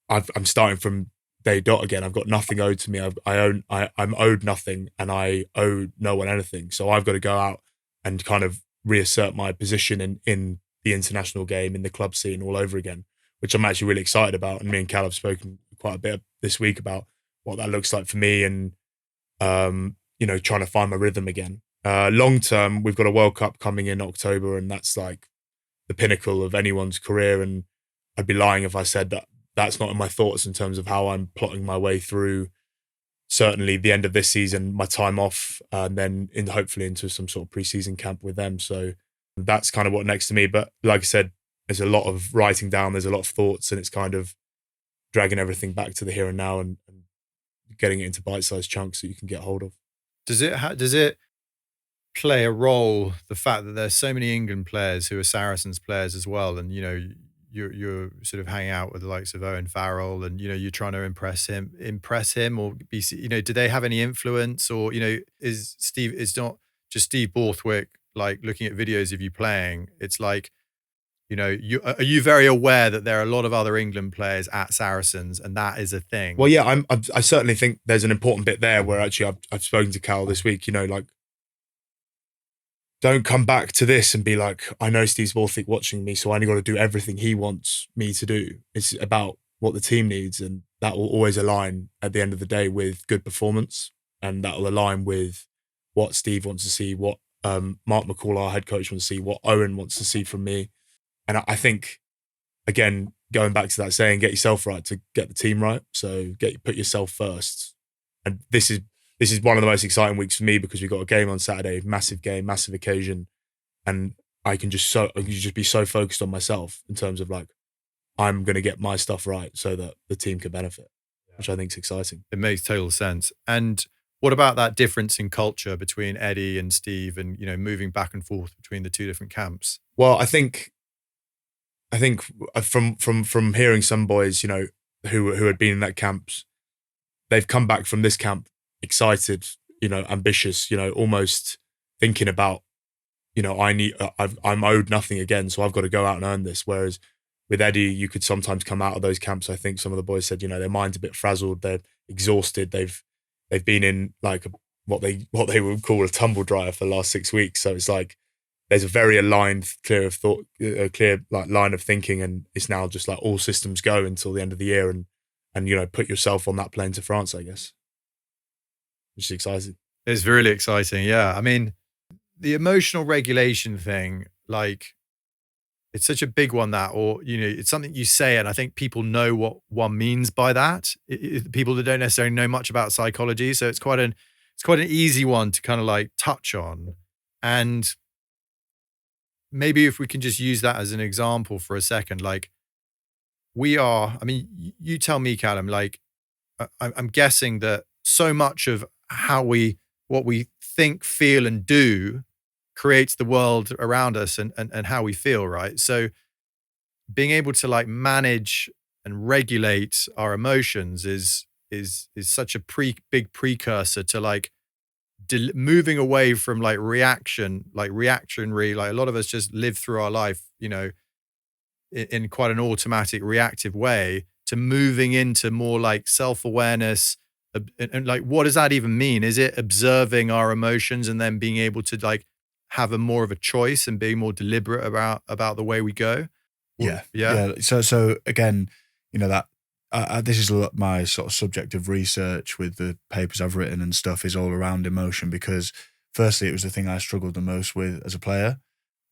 I'm starting from day dot again. I've got nothing owed to me. I'm owed nothing and I owe no one anything. So I've got to go out and kind of reassert my position in the international game, in the club scene all over again, which I'm actually really excited about. And me and Cal have spoken quite a bit this week about what that looks like for me and, trying to find my rhythm again. Long term, we've got a World Cup coming in October and that's like the pinnacle of anyone's career. And I'd be lying if I said that that's not in my thoughts in terms of how I'm plotting my way through certainly the end of this season, my time off, and then hopefully into some sort of pre-season camp with them. So that's kind of what next to me. But like I said, there's a lot of writing down, there's a lot of thoughts, and it's kind of dragging everything back to the here and now and getting it into bite-sized chunks that you can get hold of. Does it play a role, the fact that there's so many England players who are Saracens players as well, and you're sort of hanging out with the likes of Owen Farrell, and you're trying to impress him, or be, do they have any influence, or it's not just Steve Borthwick like looking at videos of you playing? It's like, are you very aware that there are a lot of other England players at Saracens, and that is a thing? Well, yeah, I certainly think there's an important bit there where actually I've spoken to Cal this week. Like, don't come back to this and be like, I know Steve Borthwick watching me, so I only got to do everything he wants me to do. It's about what the team needs, and that will always align at the end of the day with good performance, and that will align with what Steve wants to see, what Mark McCall, our head coach, wants to see, what Owen wants to see from me. And I think, again, going back to that saying, get yourself right to get the team right. So put yourself first. And this is one of the most exciting weeks for me because we've got a game on Saturday, massive game, massive occasion. And I can just be so focused on myself in terms of like, I'm going to get my stuff right so that the team can benefit, which I think is exciting. It makes total sense. And what about that difference in culture between Eddie and Steve and, moving back and forth between the two different camps? Well, I think from hearing some boys, who had been in that camps, they've come back from this camp excited, ambitious, almost thinking about, I'm owed nothing again, so I've got to go out and earn this. Whereas with Eddie, you could sometimes come out of those camps. I think some of the boys said, their mind's a bit frazzled, they're exhausted, they've been in like what they would call a tumble dryer for the last 6 weeks. So it's like there's a very aligned, clear like line of thinking, and it's now just like all systems go until the end of the year, and put yourself on that plane to France, I guess, which is exciting. It's really exciting, yeah. I mean, the emotional regulation thing, like, it's such a big one it's something you say, and I think people know what one means by that. People that don't necessarily know much about psychology, so it's quite an easy one to kind of like touch on. And maybe if we can just use that as an example for a second, like you tell me, Calum, like I'm guessing that so much of what we think, feel, and do creates the world around us and how we feel, right? So being able to like manage and regulate our emotions is such a big precursor to like moving away from like reactionary, like a lot of us just live through our life, in quite an automatic, reactive way, to moving into more like self-awareness. And like, what does that even mean? Is it observing our emotions and then being able to like have more of a choice and being more deliberate about the way we go? Yeah. So again, that this is my sort of subject of research with the papers I've written and stuff is all around emotion, because firstly, it was the thing I struggled the most with as a player,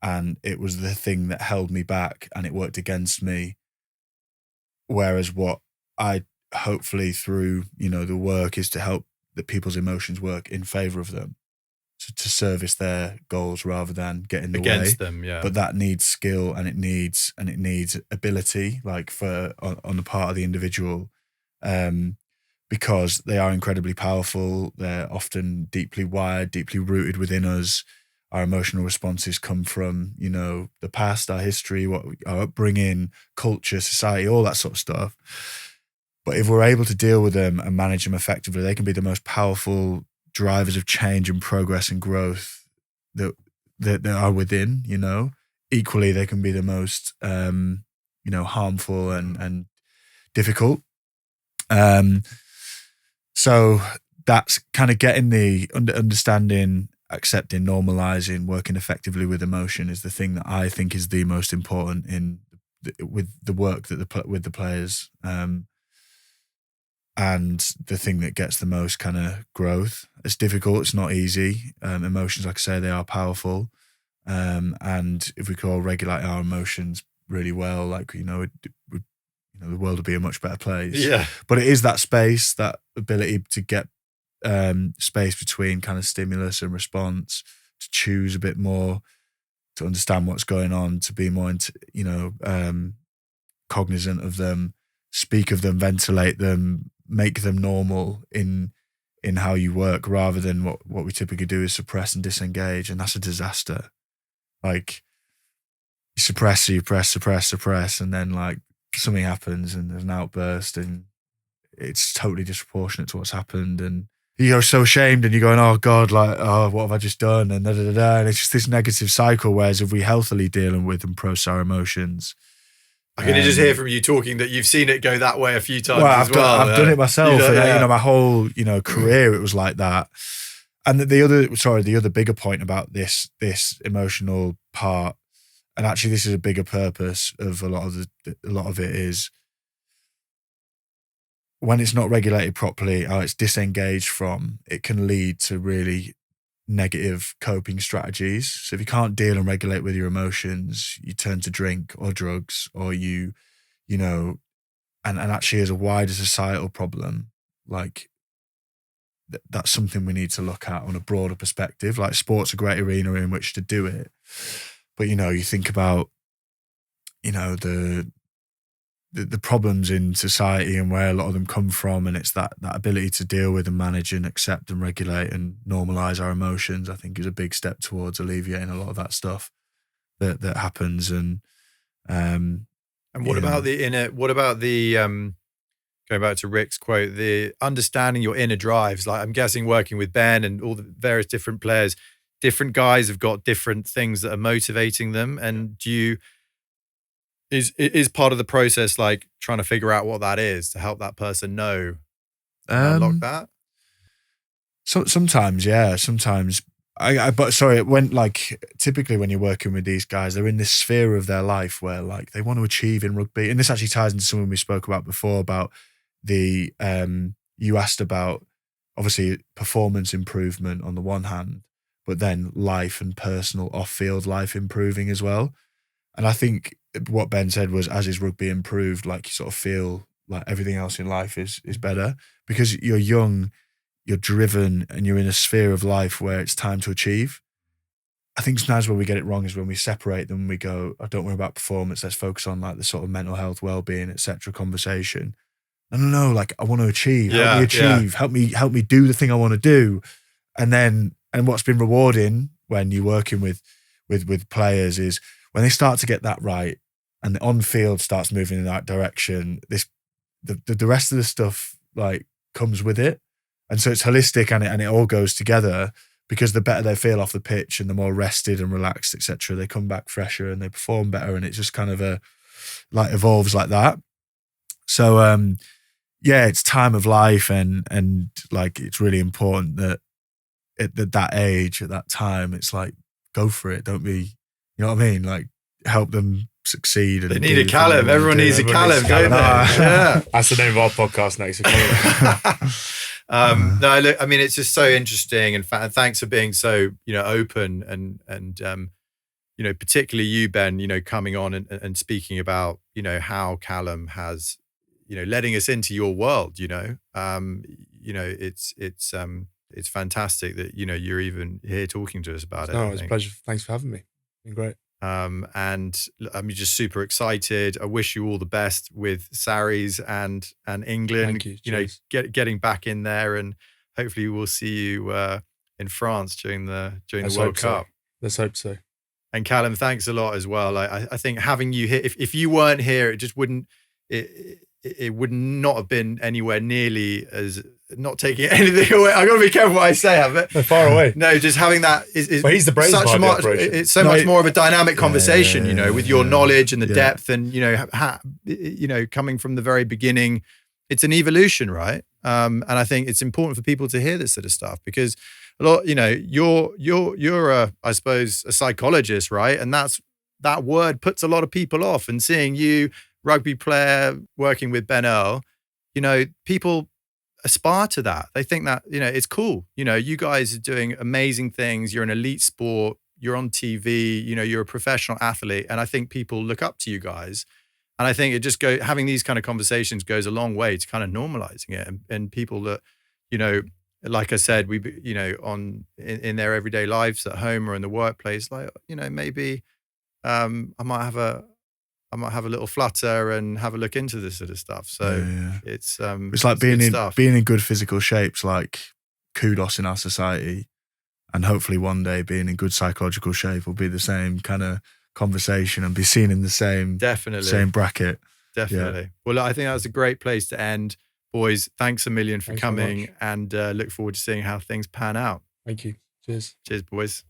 and it was the thing that held me back and it worked against me. Whereas what I hopefully through, the work is to help that people's emotions work in favor of them, to service their goals rather than get in the against way. them. Yeah. But that needs skill and it needs ability, like on the part of the individual, because they are incredibly powerful. They're often deeply wired, deeply rooted within us. Our emotional responses come from, the past, our history, our upbringing, culture, society, all that sort of stuff. But if we're able to deal with them and manage them effectively, they can be the most powerful drivers of change and progress and growth that are within, Equally, they can be the most, harmful and difficult. So that's kind of getting the understanding, accepting, normalizing, working effectively with emotion is the thing that I think is the most important with the work that with the players. And the thing that gets the most kind of growth. It's difficult. It's not easy. Emotions, like I say, they are powerful. And if we could all regulate our emotions really well, the world would be a much better place. Yeah. But it is that space, that ability to get space between kind of stimulus and response, to choose a bit more, to understand what's going on, to be more, cognizant of them, speak of them, ventilate them, make them normal in how you work, rather than what we typically do is suppress and disengage, and that's a disaster. Like, you suppress, and then something happens and there's an outburst and it's totally disproportionate to what's happened, and you're so ashamed and you're going, oh God, what have I just done, and and it's just this negative cycle. Whereas if we healthily deal with and process our emotions, I can just hear from you talking that you've seen it go that way a few times I've done it myself, my whole career it was like that. And the other bigger point about this emotional part, and actually this is a bigger purpose of a lot of it, is when it's not regulated properly, or it's disengaged from, it can lead to really negative coping strategies. So if you can't deal and regulate with your emotions, you turn to drink or drugs, or and actually as a wider societal problem, that's something we need to look at on a broader perspective. Like, sport's a great arena in which to do it. But, you think about, the problems in society and where a lot of them come from, and it's that ability to deal with and manage and accept and regulate and normalize our emotions, I think is a big step towards alleviating a lot of that stuff that happens. And what about the inner, going back to Rick's quote, the understanding your inner drives? Like, I'm guessing working with Ben and all the various different players, different guys have got different things that are motivating them. And is part of the process like trying to figure out what that is to help that person know and unlock that? So sometimes, yeah. Sometimes typically when you're working with these guys, they're in this sphere of their life where they want to achieve in rugby. And this actually ties into something we spoke about before about you asked about obviously performance improvement on the one hand, but then life and personal off-field life improving as well. And I think what Ben said was, as his rugby improved, you sort of feel like everything else in life is better, because you're young, you're driven, and you're in a sphere of life where it's time to achieve. I think sometimes where we get it wrong is when we separate them, we go, oh, don't worry about performance, let's focus on the sort of mental health, well-being, etc. conversation. No, I want to achieve. Help me achieve. Yeah. Help me do the thing I want to do. And what's been rewarding when you're working with players is when they start to get that right and the on-field starts moving in the right direction, the rest of the stuff comes with it. And so it's holistic and it all goes together, because the better they feel off the pitch and the more rested and relaxed, etc., they come back fresher and they perform better, and it just kind of evolves like that. So it's time of life, and it's really important that at that age, at that time, it's go for it. Don't be, you know what I mean? Help them succeed. And They need a Calum. Everyone needs a Calum, don't they? Yeah. That's the name of our podcast next. No, look, I mean, it's just so interesting, and thanks for being so, open and particularly you, Ben, coming on and speaking about, how Calum has, letting us into your world. It's fantastic that you're even here talking to us about it. No, it's a pleasure. Thanks for having me. It's been great. And I'm just super excited. I wish you all the best with Sarries and England. Thank you. Getting back in there, and hopefully we'll see you in France during the World Cup. Let's hope so. And Calum, thanks a lot as well. I think having you here, if you weren't here, it just wouldn't. It would not have been anywhere nearly as, not taking anything away. I've got to be careful what I say, They're far away. No, just having that is well, he's the brains behind the operation. It's so much more of a dynamic conversation, with your knowledge and the depth, and coming from the very beginning. It's an evolution, right? And I think it's important for people to hear this sort of stuff, because a lot, you're I suppose a psychologist, right? And that word puts a lot of people off. And seeing you, rugby player, working with Ben Earl, people aspire to that. They think that, it's cool. You guys are doing amazing things. You're an elite sport. You're on TV. You're a professional athlete. And I think people look up to you guys. And I think it just having these kind of conversations goes a long way to kind of normalizing it. And people that, like I said, in their everyday lives at home or in the workplace, maybe I might have a little flutter and have a look into this sort of stuff. So it's like being in good physical shape's like kudos in our society, and hopefully one day being in good psychological shape will be the same kind of conversation and be seen in the same bracket. Definitely. Yeah. Well, I think that was a great place to end. Boys, thanks a million for coming, and look forward to seeing how things pan out. Thank you. Cheers. Cheers, boys.